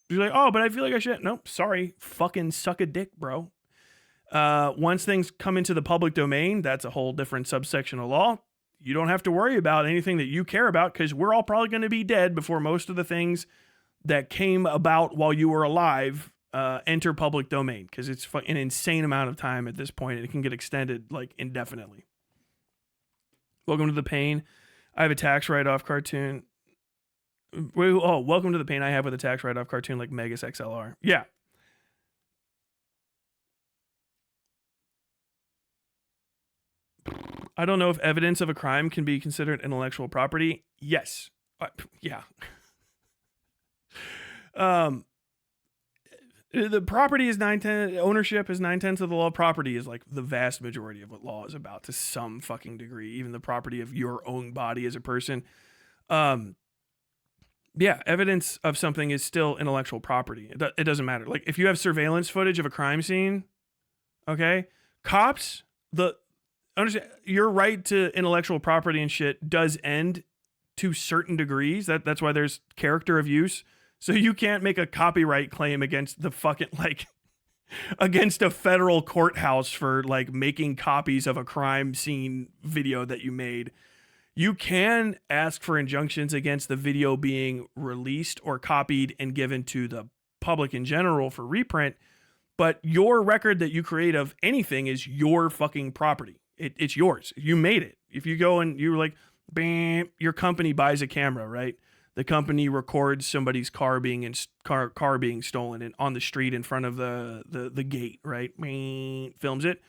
You're like, oh, but I feel like I should. Nope, sorry. Fucking suck a dick, bro. Once things come into the public domain, that's a whole different subsection of law. You don't have to worry about anything that you care about because we're all probably going to be dead before most of the things that came about while you were alive enter public domain, because it's an insane amount of time at this point. It can get extended like indefinitely. Welcome to the pain. I have a tax write-off cartoon. Oh, welcome to the pain I have with a tax write-off cartoon like Megas XLR. Yeah. I don't know if evidence of a crime can be considered intellectual property. Yes. Yeah. The property is 9/10. Ownership is 9/10 of the law. Property is like the vast majority of what law is about to some fucking degree. Even the property of your own body as a person. Yeah, evidence of something is still intellectual property. It doesn't matter. Like if you have surveillance footage of a crime scene, okay, cops, understand your right to intellectual property and shit does end to certain degrees. That's why there's character of use. So you can't make a copyright claim against the fucking like against a federal courthouse for like making copies of a crime scene video that you made. You can ask for injunctions against the video being released or copied and given to the public in general for reprint, but your record that you create of anything is your fucking property. It's yours. You made it. If you go and you're like, bam, your company buys a camera, right? The company records somebody's car being stolen and on the street in front of the gate, right? Films it.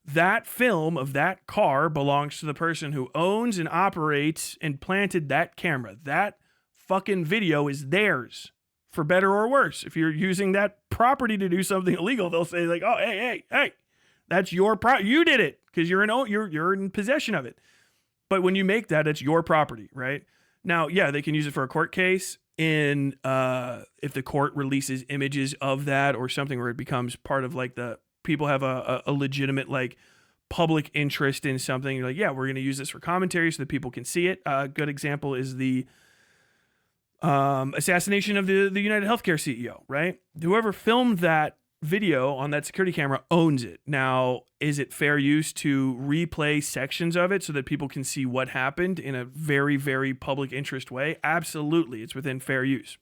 That film of that car belongs to the person who owns and operates and planted that camera. That fucking video is theirs, for better or worse. If you're using that property to do something illegal, they'll say like, "Oh, hey, that's your property. You did it because you're in possession of it." But when you make that, it's your property, right? Now, yeah, they can use it for a court case if the court releases images of that or something where it becomes part of like the people have a legitimate like public interest in something. You're like, yeah, we're going to use this for commentary so that people can see it. A good example is the assassination of the United Healthcare CEO, right? Whoever filmed that video on that security camera owns it. Now, is it fair use to replay sections of it so that people can see what happened in a very, very public interest way? Absolutely. It's within fair use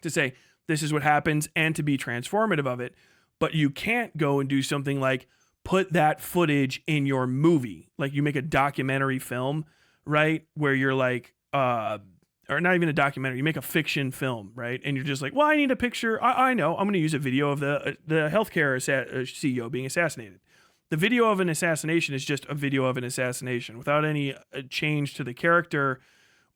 to say this is what happens and to be transformative of it. But you can't go and do something like put that footage in your movie. Like you make a documentary film, right? Where you're like, or not even a documentary, you make a fiction film, right? And you're just like, well, I need a picture. I know, I'm going to use a video of the healthcare CEO being assassinated. The video of an assassination is just a video of an assassination without any change to the character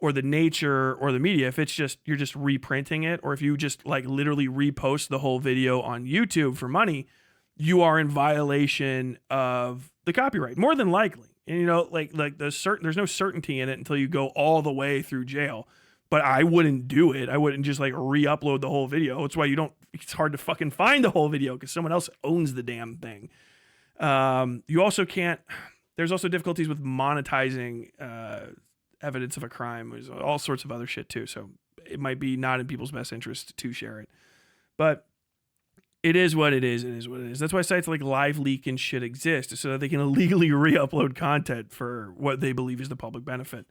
or the nature or the media. If it's just, you're just reprinting it, or if you just like literally repost the whole video on YouTube for money, you are in violation of the copyright, more than likely. And you know, like there's no certainty in it until you go all the way through jail. But I wouldn't do it. I wouldn't just like re-upload the whole video. That's why it's hard to fucking find the whole video because someone else owns the damn thing. You also can't, there's also difficulties with monetizing evidence of a crime. There's all sorts of other shit too. So it might be not in people's best interest to share it. But It is what it is. It is what it is. That's why sites like Live Leak and shit exist, so that they can illegally re-upload content for what they believe is the public benefit.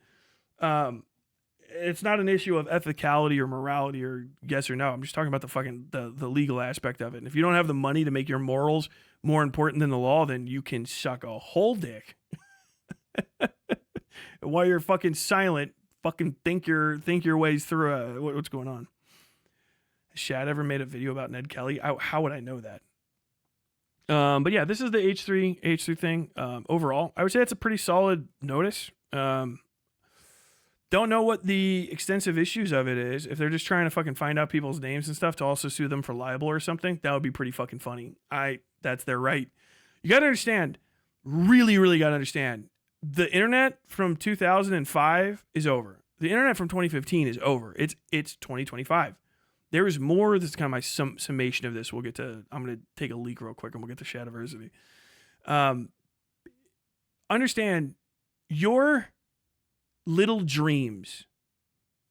It's not an issue of ethicality or morality or yes or no. I'm just talking about the legal aspect of it. And if you don't have the money to make your morals more important than the law, then you can suck a whole dick. While you're fucking silent, fucking think your ways through what's going on. Has Shad ever made a video about Ned Kelly? How would I know that? But yeah, this is the H3 thing. Overall, I would say it's a pretty solid notice. Don't know what the extensive issues of it is. If they're just trying to fucking find out people's names and stuff to also sue them for libel or something, that would be pretty fucking funny. That's their right. You gotta understand, really, really gotta understand. The internet from 2005 is over. The internet from 2015 is over. It's 2025. There is more. This is kind of my summation of this. I'm going to take a leak real quick and we'll get to Shadiversity. Understand your little dreams,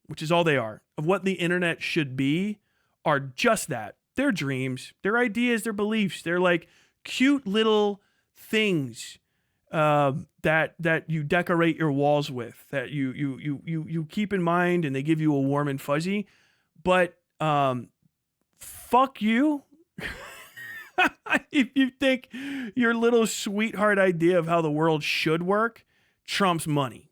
which is all they are, of what the internet should be, are just that. They're dreams. They're ideas. They're beliefs. They're like cute little things that you decorate your walls with, that you keep in mind, and they give you a warm and fuzzy. But fuck you if you think your little sweetheart idea of how the world should work trumps money.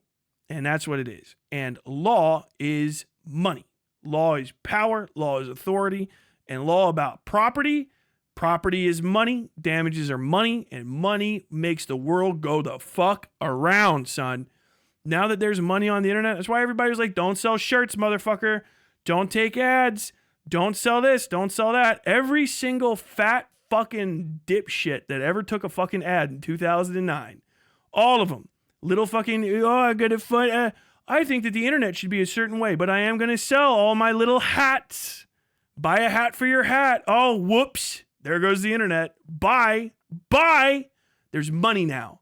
And that's what it is. And law is money. Law is power. Law is authority. And law about property. Property is money. Damages are money. And money makes the world go the fuck around, son. Now that there's money on the internet, that's why everybody's like, don't sell shirts, motherfucker. Don't take ads. Don't sell this. Don't sell that. Every single fat fucking dipshit that ever took a fucking ad in 2009. All of them. Little fucking, I got it fun. I think that the internet should be a certain way, but I am going to sell all my little hats. Buy a hat for your hat. Oh, whoops. There goes the internet. Buy. There's money now.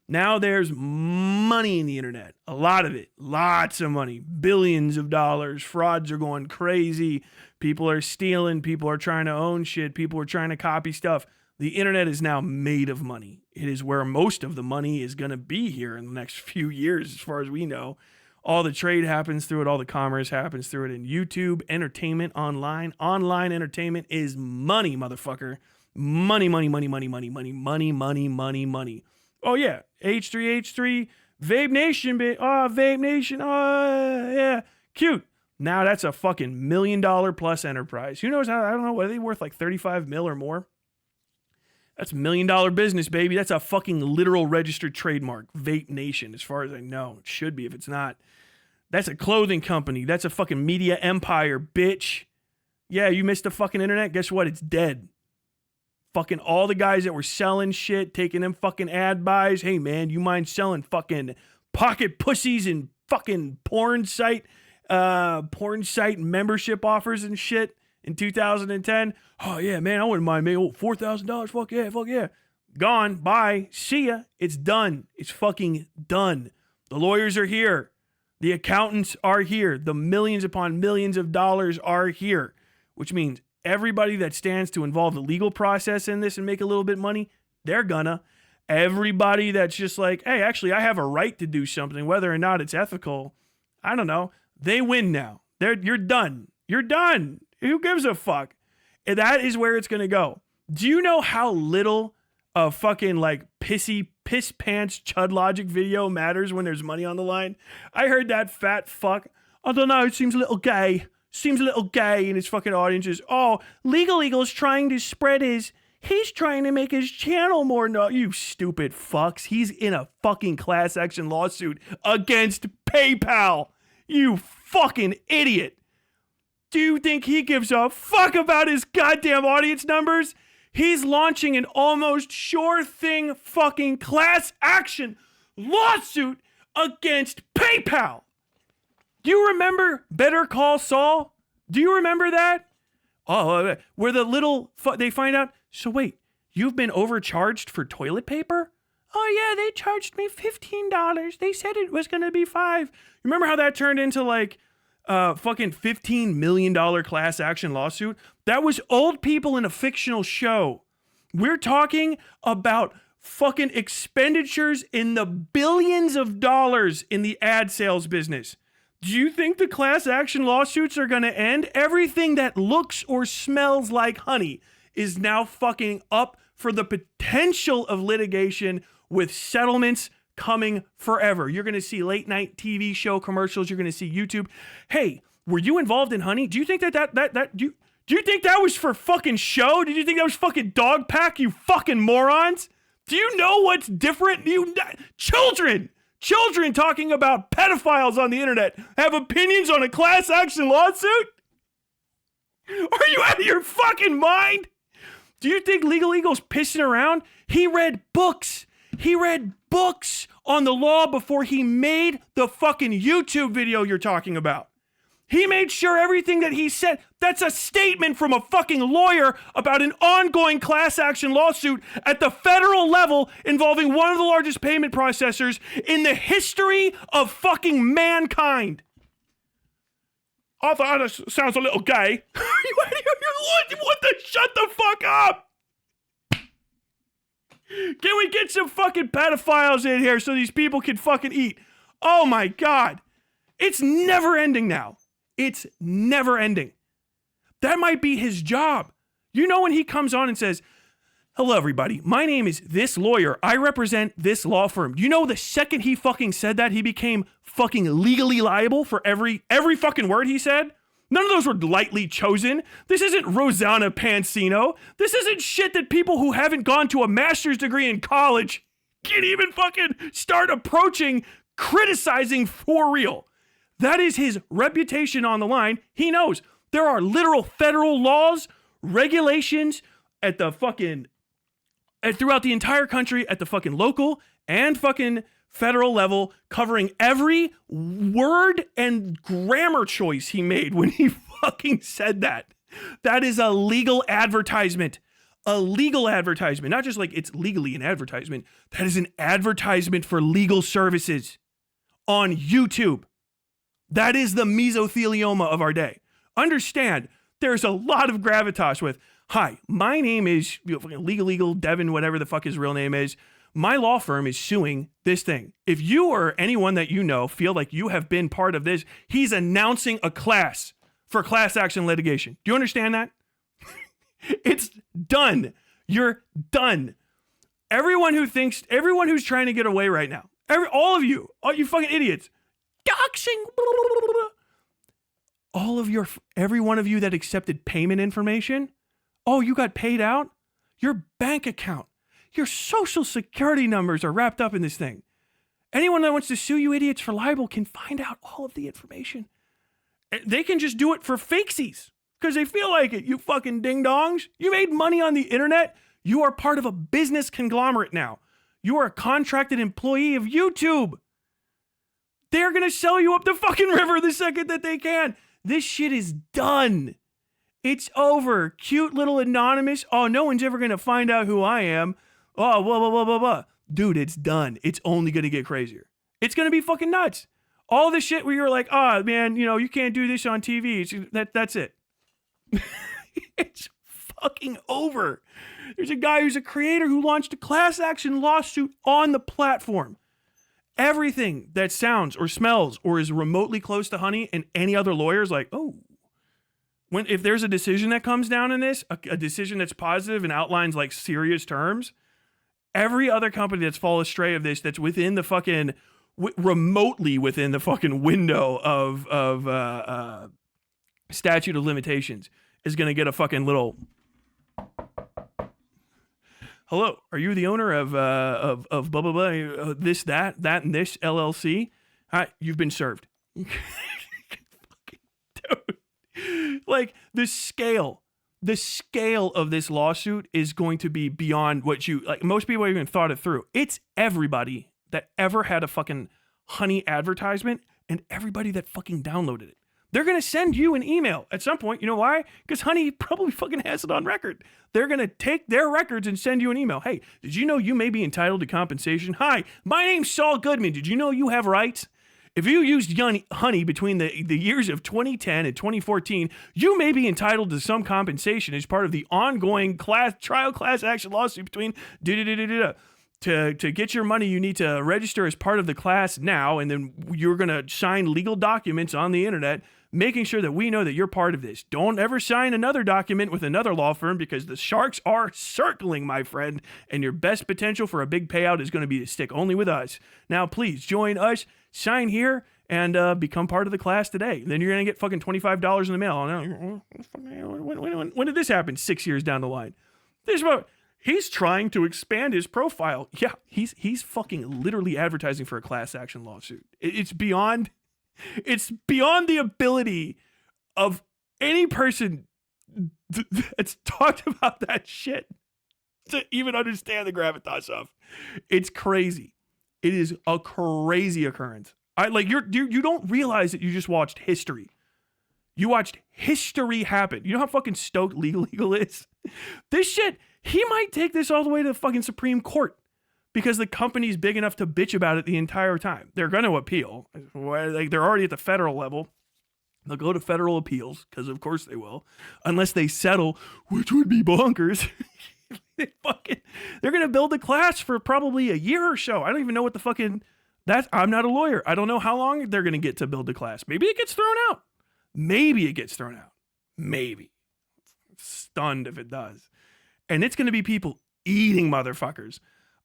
Now there's money in the internet. A lot of it. Lots of money. Billions of dollars. Frauds are going crazy. People are stealing. People are trying to own shit. People are trying to copy stuff. The internet is now made of money. It is where most of the money is going to be here in the next few years, as far as we know. All the trade happens through it. All the commerce happens through it. And YouTube, entertainment, online entertainment is money, motherfucker. Money. Oh, yeah. H3, Vape Nation, bitch. Oh, Vape Nation. Oh, yeah. Cute. Now that's a fucking $1 million plus enterprise. Who knows how? I don't know. What are they worth? Like 35 mil or more? That's $1 million business, baby. That's a fucking literal registered trademark. Vape Nation, as far as I know. It should be if it's not. That's a clothing company. That's a fucking media empire, bitch. Yeah, you missed the fucking internet? Guess what? It's dead. Fucking all the guys that were selling shit, taking them fucking ad buys. Hey, man, you mind selling fucking pocket pussies and fucking porn site membership offers and shit in 2010? Oh, yeah, man, I wouldn't mind making $4,000. Fuck yeah. Gone. Bye. See ya. It's done. It's fucking done. The lawyers are here. The accountants are here. The millions upon millions of dollars are here, which means everybody that stands to involve the legal process in this and make a little bit of money, they're gonna. Everybody that's just like, hey, actually, I have a right to do something, whether or not it's ethical, I don't know. They win now. You're done. You're done. Who gives a fuck? And that is where it's gonna go. Do you know how little a fucking like piss pants chud logic video matters when there's money on the line? I heard that fat fuck. I don't know. It seems a little gay. And his fucking audience is, oh, Legal Eagle's trying to spread he's trying to make his channel more. No, you stupid fucks. He's in a fucking class action lawsuit against PayPal. You fucking idiot. Do you think he gives a fuck about his goddamn audience numbers? He's launching an almost sure thing fucking class action lawsuit against PayPal. Do you remember Better Call Saul? Do you remember that? Oh, where the little, they find out, so wait, you've been overcharged for toilet paper? Oh yeah, they charged me $15. They said it was going to be $5. Remember how that turned into like fucking $15 million class action lawsuit. That was old people in a fictional show. We're talking about fucking expenditures in the billions of dollars in the ad sales business. Do you think the class action lawsuits are going to end? Everything that looks or smells like honey is now fucking up for the potential of litigation with settlements coming forever. You're going to see late night TV show commercials. You're going to see YouTube. Hey, were you involved in honey? Do you think do you think that was for fucking show? Did you think that was fucking dog pack, you fucking morons? Do you know what's different? Children talking about pedophiles on the internet have opinions on a class action lawsuit? Are you out of your fucking mind? Do you think Legal Eagle's pissing around? He read books. He read books on the law before he made the fucking YouTube video you're talking about. He made sure everything that he said, that's a statement from a fucking lawyer about an ongoing class action lawsuit at the federal level involving one of the largest payment processors in the history of fucking mankind. I thought that sounds a little gay. Shut the fuck up. Can we get some fucking pedophiles in here so these people can fucking eat? Oh my God. It's never ending now. It's never ending. That might be his job. You know, when he comes on and says, hello, everybody. My name is this lawyer. I represent this law firm. You know, the second he fucking said that, he became fucking legally liable for every fucking word he said. None of those were lightly chosen. This isn't Rosanna Pansino. This isn't shit that people who haven't gone to a master's degree in college can't even fucking start approaching, criticizing for real. That is his reputation on the line. He knows there are literal federal laws, regulations at the fucking, throughout the entire country, at the fucking local and fucking federal level, covering every word and grammar choice he made when he fucking said that. That is a legal advertisement. A legal advertisement. Not just like it's legally an advertisement. That is an advertisement for legal services on YouTube. That is the mesothelioma of our day. Understand, there's a lot of gravitas with, hi, my name is Legal Devin, whatever the fuck his real name is. My law firm is suing this thing. If you or anyone that you know feel like you have been part of this, he's announcing a class for class action litigation. Do you understand that? It's done. You're done. Everyone who's trying to get away right now, all you fucking idiots, doxing, every one of you that accepted payment information, oh, you got paid out? Your bank account, your social security numbers are wrapped up in this thing. Anyone that wants to sue you idiots for libel can find out all of the information. They can just do it for fakesies because they feel like it, you fucking ding-dongs. You made money on the internet. You are part of a business conglomerate now. You are a contracted employee of YouTube. They're going to sell you up the fucking river the second that they can. This shit is done. It's over. Cute little anonymous. Oh, no one's ever going to find out who I am. Oh, blah, blah, blah, blah, blah. Dude, it's done. It's only going to get crazier. It's going to be fucking nuts. All the shit where you're like, oh, man, you can't do this on TV. That's it. It's fucking over. There's a guy who's a creator who launched a class action lawsuit on the platform. Everything that sounds or smells or is remotely close to honey, and any other lawyer is like, oh. If there's a decision that comes down in this, a decision that's positive and outlines like serious terms, every other company that's fallen astray of this, that's within the fucking, remotely within the fucking window of statute of limitations, is going to get a fucking little, hello, are you the owner of blah, blah, blah, this, that, and this LLC? Hi, you've been served. Dude. Like, the scale of this lawsuit is going to be beyond what most people haven't even thought it through. It's everybody that ever had a fucking honey advertisement and everybody that fucking downloaded it. They're going to send you an email at some point. You know why? Because honey probably fucking has it on record. They're going to take their records and send you an email. Hey, did you know you may be entitled to compensation? Hi, my name's Saul Goodman. Did you know you have rights? If you used honey between the years of 2010 and 2014, you may be entitled to some compensation as part of the ongoing trial class action lawsuit between To get your money, you need to register as part of the class now, and then you're going to sign legal documents on the internet, making sure that we know that you're part of this. Don't ever sign another document with another law firm, because the sharks are circling, my friend, and your best potential for a big payout is going to be to stick only with us. Now, please join us, sign here, and become part of the class today. Then you're going to get fucking $25 in the mail. When did this happen? 6 years down the line. This is what... He's trying to expand his profile. Yeah, he's fucking literally advertising for a class action lawsuit. It's beyond the ability of any person that's talked about that shit to even understand the gravitas of. It's crazy. It is a crazy occurrence. You don't realize that you just watched history. You watched history happen. You know how fucking stoked legal is? This shit, he might take this all the way to the fucking Supreme Court because the company's big enough to bitch about it the entire time. They're going to appeal. Like, they're already at the federal level. They'll go to federal appeals, because of course they will, unless they settle, which would be bonkers. They're going to build a class for probably a year or so. I don't even know what the fucking... I'm not a lawyer. I don't know how long they're going to get to build the class. Maybe it gets thrown out. Maybe. Stunned if it does. And it's going to be people eating motherfuckers.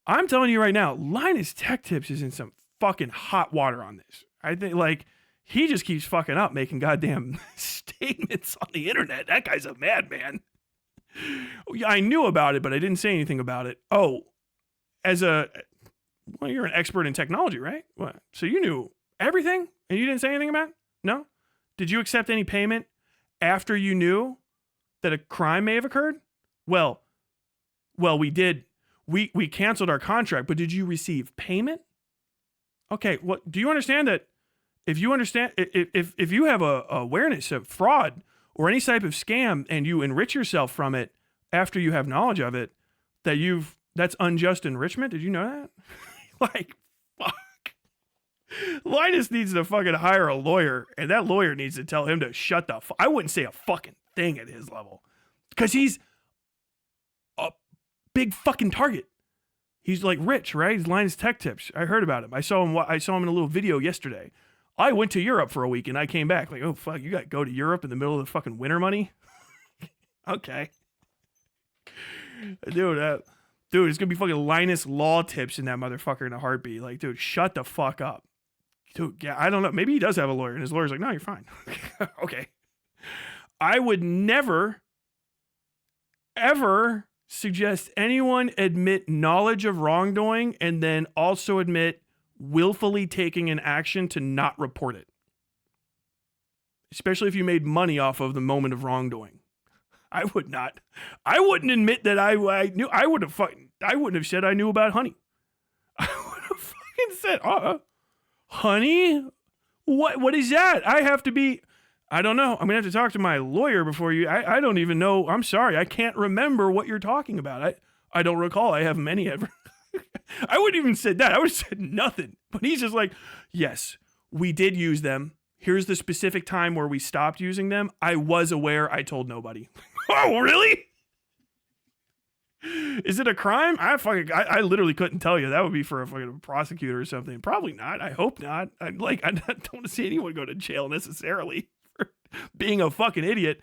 I'm telling you right now, Linus Tech Tips is in some fucking hot water on this. I think, like, he just keeps fucking up making goddamn statements on the internet. That guy's a madman. I knew about it, but I didn't say anything about it. Oh, you're an expert in technology, right? What? So you knew everything and you didn't say anything about it? No? Did you accept any payment after you knew that a crime may have occurred? Well, we did. We canceled our contract, but did you receive payment? Okay, what do you understand that if you have a awareness of fraud or any type of scam and you enrich yourself from it after you have knowledge of it, that's unjust enrichment? Did you know that? Like, fuck. Linus needs to fucking hire a lawyer, and that lawyer needs to tell him to shut the fuck. I wouldn't say a fucking thing at his level, because he's a big fucking target. He's like rich, right? He's Linus Tech Tips. I heard about him. I saw him in a little video yesterday. I went to Europe for a week and I came back like, oh fuck, you got to go to Europe in the middle of the fucking winter money? Okay. Dude, it's gonna be fucking Linus Law Tips in that motherfucker in a heartbeat. Like, dude, shut the fuck up. Dude, yeah, I don't know. Maybe he does have a lawyer and his lawyer's like, no, you're fine. Okay. I would never, ever suggest anyone admit knowledge of wrongdoing and then also admit willfully taking an action to not report it. Especially if you made money off of the moment of wrongdoing. I would not. I wouldn't admit that I knew. I wouldn't have said I knew about honey. I would have fucking said, honey? What is that? I don't know. I'm going to have to talk to my lawyer before you. I don't even know. I'm sorry. I can't remember what you're talking about. I don't recall. I have many ever. I wouldn't even said that. I would have said nothing. But he's just like, yes, we did use them. Here's the specific time where we stopped using them. I was aware. I told nobody. Oh, really? Is it a crime? I literally couldn't tell you. That would be for a fucking prosecutor or something. Probably not. I hope not. I don't want to see anyone go to jail necessarily for being a fucking idiot.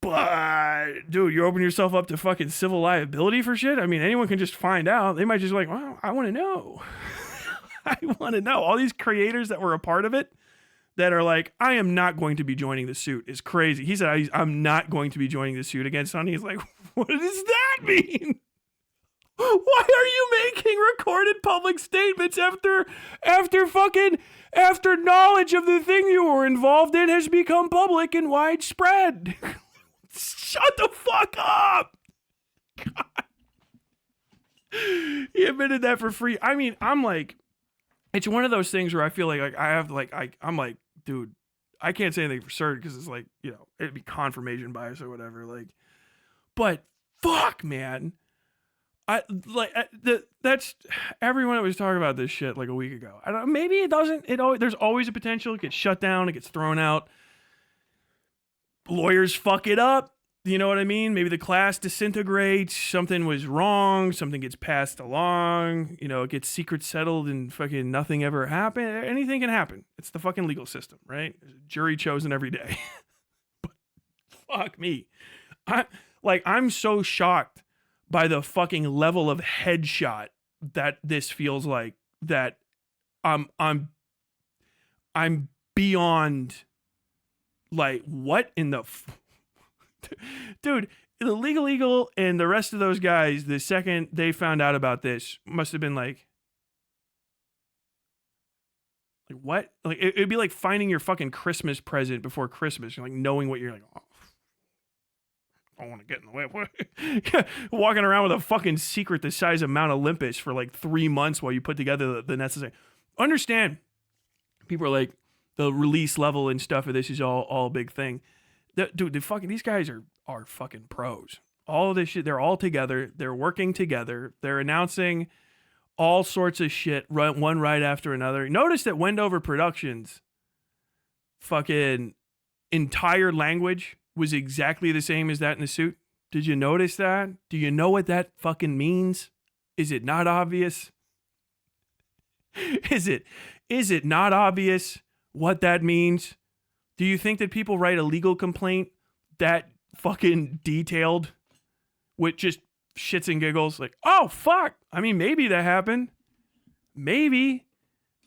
But, dude, you open yourself up to fucking civil liability for shit? I mean, anyone can just find out. They might just be like, well, I want to know. I want to know. All these creators that were a part of it that are like, I am not going to be joining the suit is crazy. He said, I'm not going to be joining the suit against Honey. He's like, what does that mean? Why are you making recorded public statements after knowledge of the thing you were involved in has become public and widespread? Shut the fuck up. God. He admitted that for free. I mean, I'm like, it's one of those things where I feel like I'm like, dude, I can't say anything for certain because it's like, you know, it'd be confirmation bias or whatever. Like, but fuck, man, That's everyone that was talking about this shit like a week ago. I don't. Maybe it doesn't. There's always a potential. It gets shut down. It gets thrown out. Lawyers fuck it up. You know what I mean? Maybe the class disintegrates. Something was wrong. Something gets passed along. It gets secret settled and fucking nothing ever happened. Anything can happen. It's the fucking legal system, right? There's a jury chosen every day. But fuck me. I'm so shocked by the fucking level of headshot that this feels like, that I'm beyond, like, what in the dude, the Legal Eagle and the rest of those guys, the second they found out about this, must have been like what? Like it'd be like finding your fucking Christmas present before Christmas. You're like knowing what you're like, oh, I don't want to get in the way. Walking around with a fucking secret the size of Mount Olympus for like 3 months while you put together the necessary. Understand, people are like, the release level and stuff of this is all a big thing. Dude, these guys are fucking pros. All of this shit, they're all together. They're working together. They're announcing all sorts of shit, one right after another. Notice that Wendover Productions fucking entire language was exactly the same as that in the suit. Did you notice that? Do you know what that fucking means? Is it not obvious? Is it not obvious what that means? Do you think that people write a legal complaint that fucking detailed with just shits and giggles? Like, oh, fuck. I mean, maybe that happened. Maybe.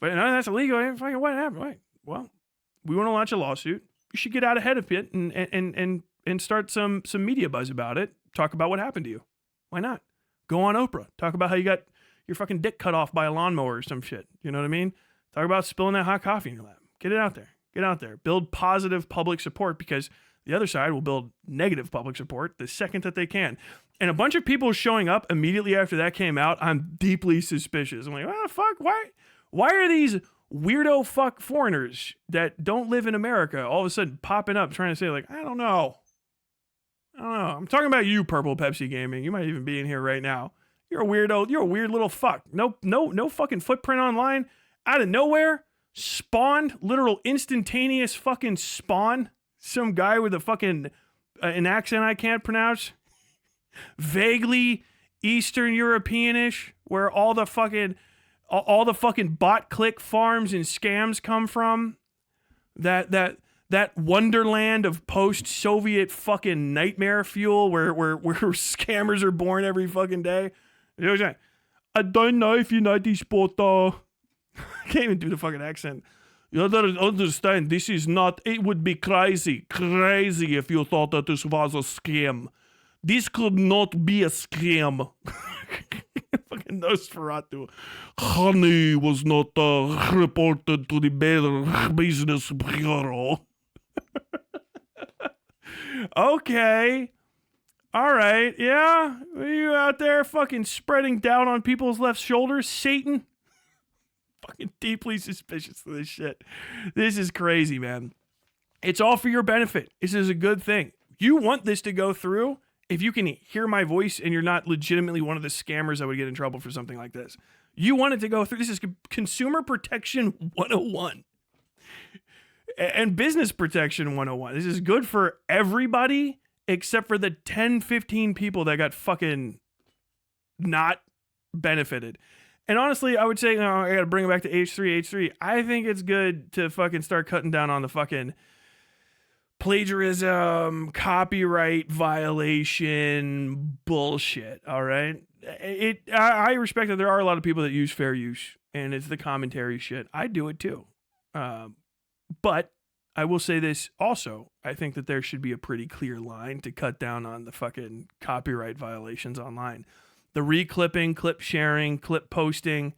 But no, that's illegal. Fucking what happened? Right. Well, we want to launch a lawsuit. You should get out ahead of it and start some media buzz about it. Talk about what happened to you. Why not? Go on Oprah. Talk about how you got your fucking dick cut off by a lawnmower or some shit. You know what I mean? Talk about spilling that hot coffee in your lap. Get it out there. Get out there. Build positive public support, because the other side will build negative public support the second that they can. And a bunch of people showing up immediately after that came out, I'm deeply suspicious. I'm like, what the fuck? Why are these weirdo fuck foreigners that don't live in America all of a sudden popping up trying to say, like, I don't know. I'm talking about you, Purple Pepsi Gaming. You might even be in here right now. You're a weirdo. You're a weird little fuck. No fucking footprint online. Out of nowhere. Spawned, literal instantaneous fucking spawn. Some guy with a fucking an accent I can't pronounce. Vaguely Eastern Europeanish, where all the fucking bot click farms and scams come from. That wonderland of post-Soviet fucking nightmare fuel where scammers are born every fucking day. I don't know if you know this, but I can't even do the fucking accent. You don't understand, this is not, it would be crazy if you thought that this was a scam. This could not be a scam. Fucking Nosferatu. Honey was not reported to the Better Business Bureau. Okay. All right. Yeah. Are you out there fucking spreading doubt on people's left shoulders, Satan? Fucking deeply suspicious of this shit. This is crazy, man. It's all for your benefit. This is a good thing. You want this to go through. If you can hear my voice and you're not legitimately one of the scammers that would get in trouble for something like this, you want it to go through. This is Consumer Protection 101 and Business Protection 101. This is good for everybody except for the 10, 15 people that got fucking not benefited. And honestly, I would say, I got to bring it back to H3. I think it's good to fucking start cutting down on the fucking plagiarism, copyright violation bullshit. All right. I respect that there are a lot of people that use fair use, and it's the commentary shit. I do it too. But I will say this also. I think that there should be a pretty clear line to cut down on the fucking copyright violations online. The reclipping, clip sharing, clip posting,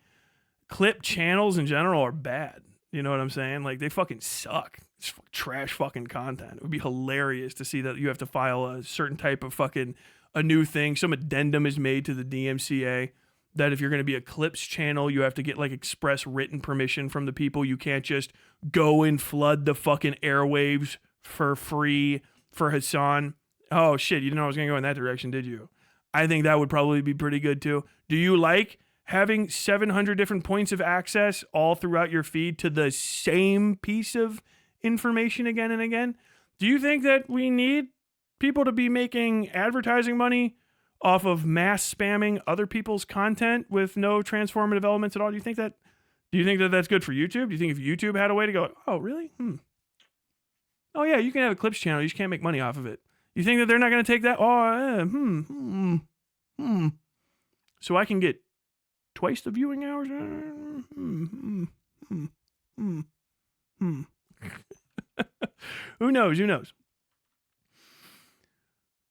clip channels in general are bad. You know what I'm saying? Like, they fucking suck. It's trash fucking content. It would be hilarious to see that you have to file a certain type of fucking a new thing. Some addendum is made to the DMCA that if you're going to be a clips channel, you have to get like express written permission from the people. You can't just go and flood the fucking airwaves for free for Hassan. Oh shit, you didn't know I was going to go in that direction, did you? I think that would probably be pretty good too. Do you like having 700 different points of access all throughout your feed to the same piece of information again and again? Do you think that we need people to be making advertising money off of mass spamming other people's content with no transformative elements at all? Do you think that that's good for YouTube? Do you think if YouTube had a way to go, oh, really? Oh, yeah, you can have a clips channel. You just can't make money off of it. You think that they're not going to take that? So I can get twice the viewing hours? Who knows? Who knows?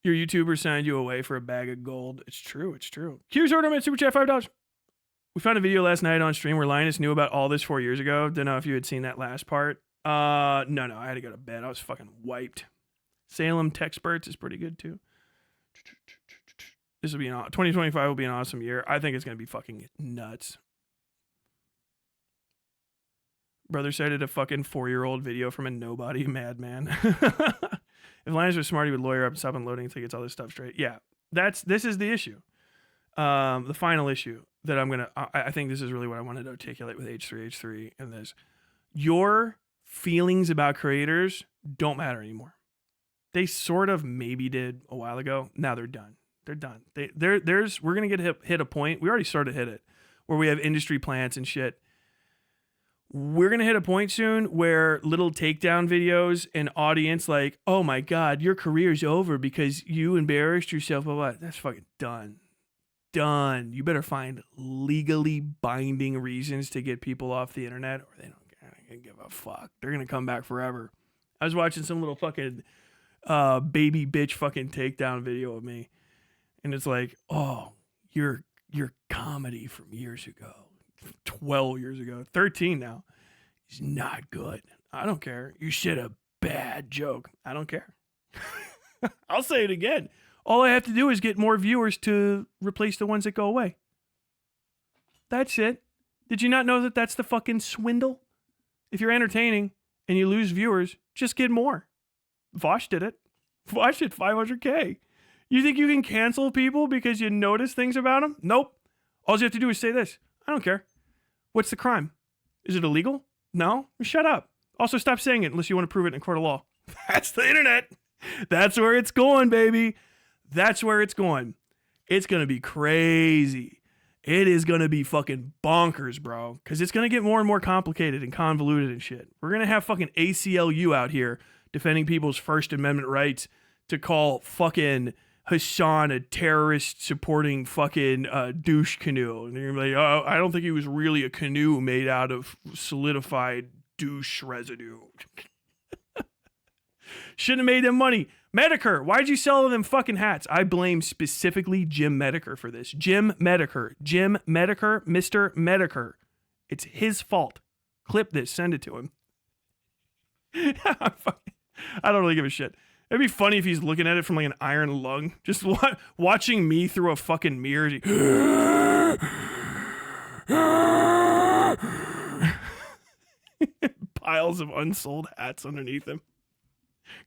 Your YouTuber signed you away for a bag of gold. It's true. It's true. Q's ornament, super chat, $5. We found a video last night on stream where Linus knew about all this 4 years ago. Don't know if you had seen that last part. No, I had to go to bed. I was fucking wiped. Salem Techsperts is pretty good too. This will be 2025 will be an awesome year. I think it's going to be fucking nuts. Brother cited a fucking 4-year-old video from a nobody madman. If Linus was smart, he would lawyer up and stop unloading until he gets all this stuff straight. Yeah, this is the issue. The final issue that I think this is really what I wanted to articulate with H3H3 and this. Your feelings about creators don't matter anymore. They sort of maybe did a while ago. Now they're done. They're done. We're going to hit a point. We already started to hit it where we have industry plants and shit. We're going to hit a point soon where little takedown videos and audience like, oh my God, your career's over because you embarrassed yourself. Blah, blah. That's fucking done. Done. You better find legally binding reasons to get people off the internet or they don't give a fuck. They're going to come back forever. I was watching some little fucking baby bitch fucking takedown video of me. And it's like, oh, your comedy from years ago. 12 years ago, 13 now, is not good. I don't care. You said a bad joke. I don't care. I'll say it again. All I have to do is get more viewers to replace the ones that go away. That's it. Did you not know that that's the fucking swindle? If you're entertaining and you lose viewers, just get more. Vosh did it. Vosh did 500K. You think you can cancel people because you notice things about them? Nope. All you have to do is say this. I don't care. What's the crime? Is it illegal? No? Shut up. Also, stop saying it unless you want to prove it in a court of law. That's the internet. That's where it's going, baby. That's where it's going. It's going to be crazy. It is going to be fucking bonkers, bro. Because it's going to get more and more complicated and convoluted and shit. We're going to have fucking ACLU out here defending people's First Amendment rights to call fucking Hassan a terrorist supporting fucking douche canoe. And you're like, oh, I don't think he was really a canoe made out of solidified douche residue. Shouldn't have made them money. Medicare, why'd you sell them fucking hats? I blame specifically Jim Medicare for this. Jim Medicare, Mr. Medicare. It's his fault. Clip this, send it to him. I don't really give a shit. It'd be funny if he's looking at it from like an iron lung. Just watching me through a fucking mirror. Piles of unsold hats underneath him.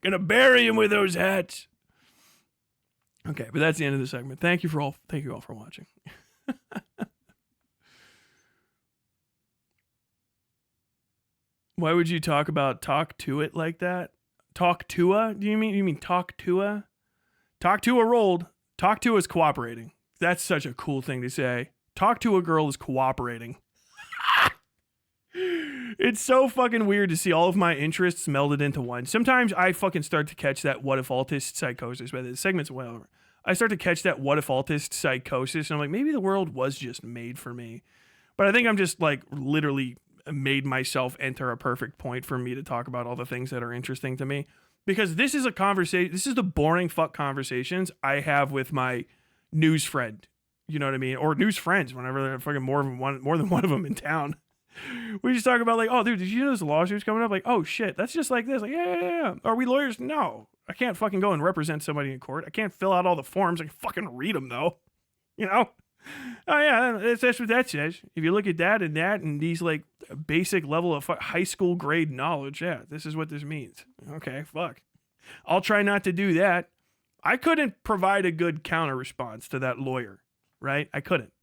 Gonna bury him with those hats. Okay, but that's the end of the segment. Thank you all for watching. Why would you talk to it like that? Talk to-a? Do you mean talk to-a? Talk to-a rolled. Talk to is cooperating. That's such a cool thing to say. Talk to a girl is cooperating. It's so fucking weird to see all of my interests melded into one. Sometimes I fucking start to catch that what-if-altist psychosis, but the segment's well over. I start to catch that what-if-altist psychosis, and I'm like, maybe the world was just made for me. But I think I'm just like literally made myself enter a perfect point for me to talk about all the things that are interesting to me, because this is a conversation. This is the boring fuck conversations I have with my news friend. You know what I mean? Or news friends whenever they're fucking more than one of them in town. We just talk about like, oh dude, did you know this lawsuit's coming up? Like, oh shit, that's just like this. Like, yeah. Are we lawyers? No, I can't fucking go and represent somebody in court. I can't fill out all the forms. I can fucking read them though. You know? Oh yeah, that's what that says. If you look at that and these like basic level of high school grade knowledge, yeah, this is what this means. Okay, fuck. I'll try not to do that. I couldn't provide a good counter response to that lawyer, right? I couldn't.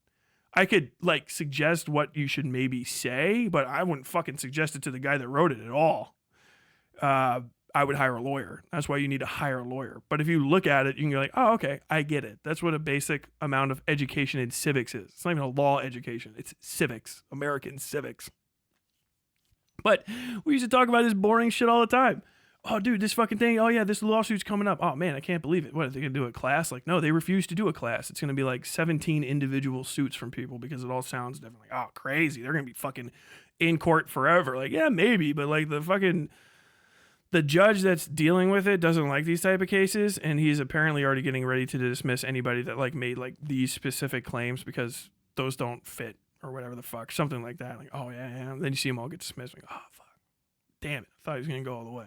I could like suggest what you should maybe say, but I wouldn't fucking suggest it to the guy that wrote it at all. I would hire a lawyer. That's why you need to hire a lawyer. But if you look at it, you can go like, oh, okay, I get it. That's what a basic amount of education in civics is. It's not even a law education. It's civics, American civics. But we used to talk about this boring shit all the time. Oh, dude, this fucking thing. Oh, yeah, this lawsuit's coming up. Oh, man, I can't believe it. What, are they going to do a class? Like, no, they refuse to do a class. It's going to be like 17 individual suits from people because it all sounds different. Like, oh, crazy. They're going to be fucking in court forever. Like, yeah, maybe. But like the judge that's dealing with it doesn't like these type of cases. And he's apparently already getting ready to dismiss anybody that like made like these specific claims because those don't fit or whatever the fuck. Something like that. Like, oh, yeah. And then you see them all get dismissed. Like, oh, fuck. Damn it. I thought he was going to go all the way.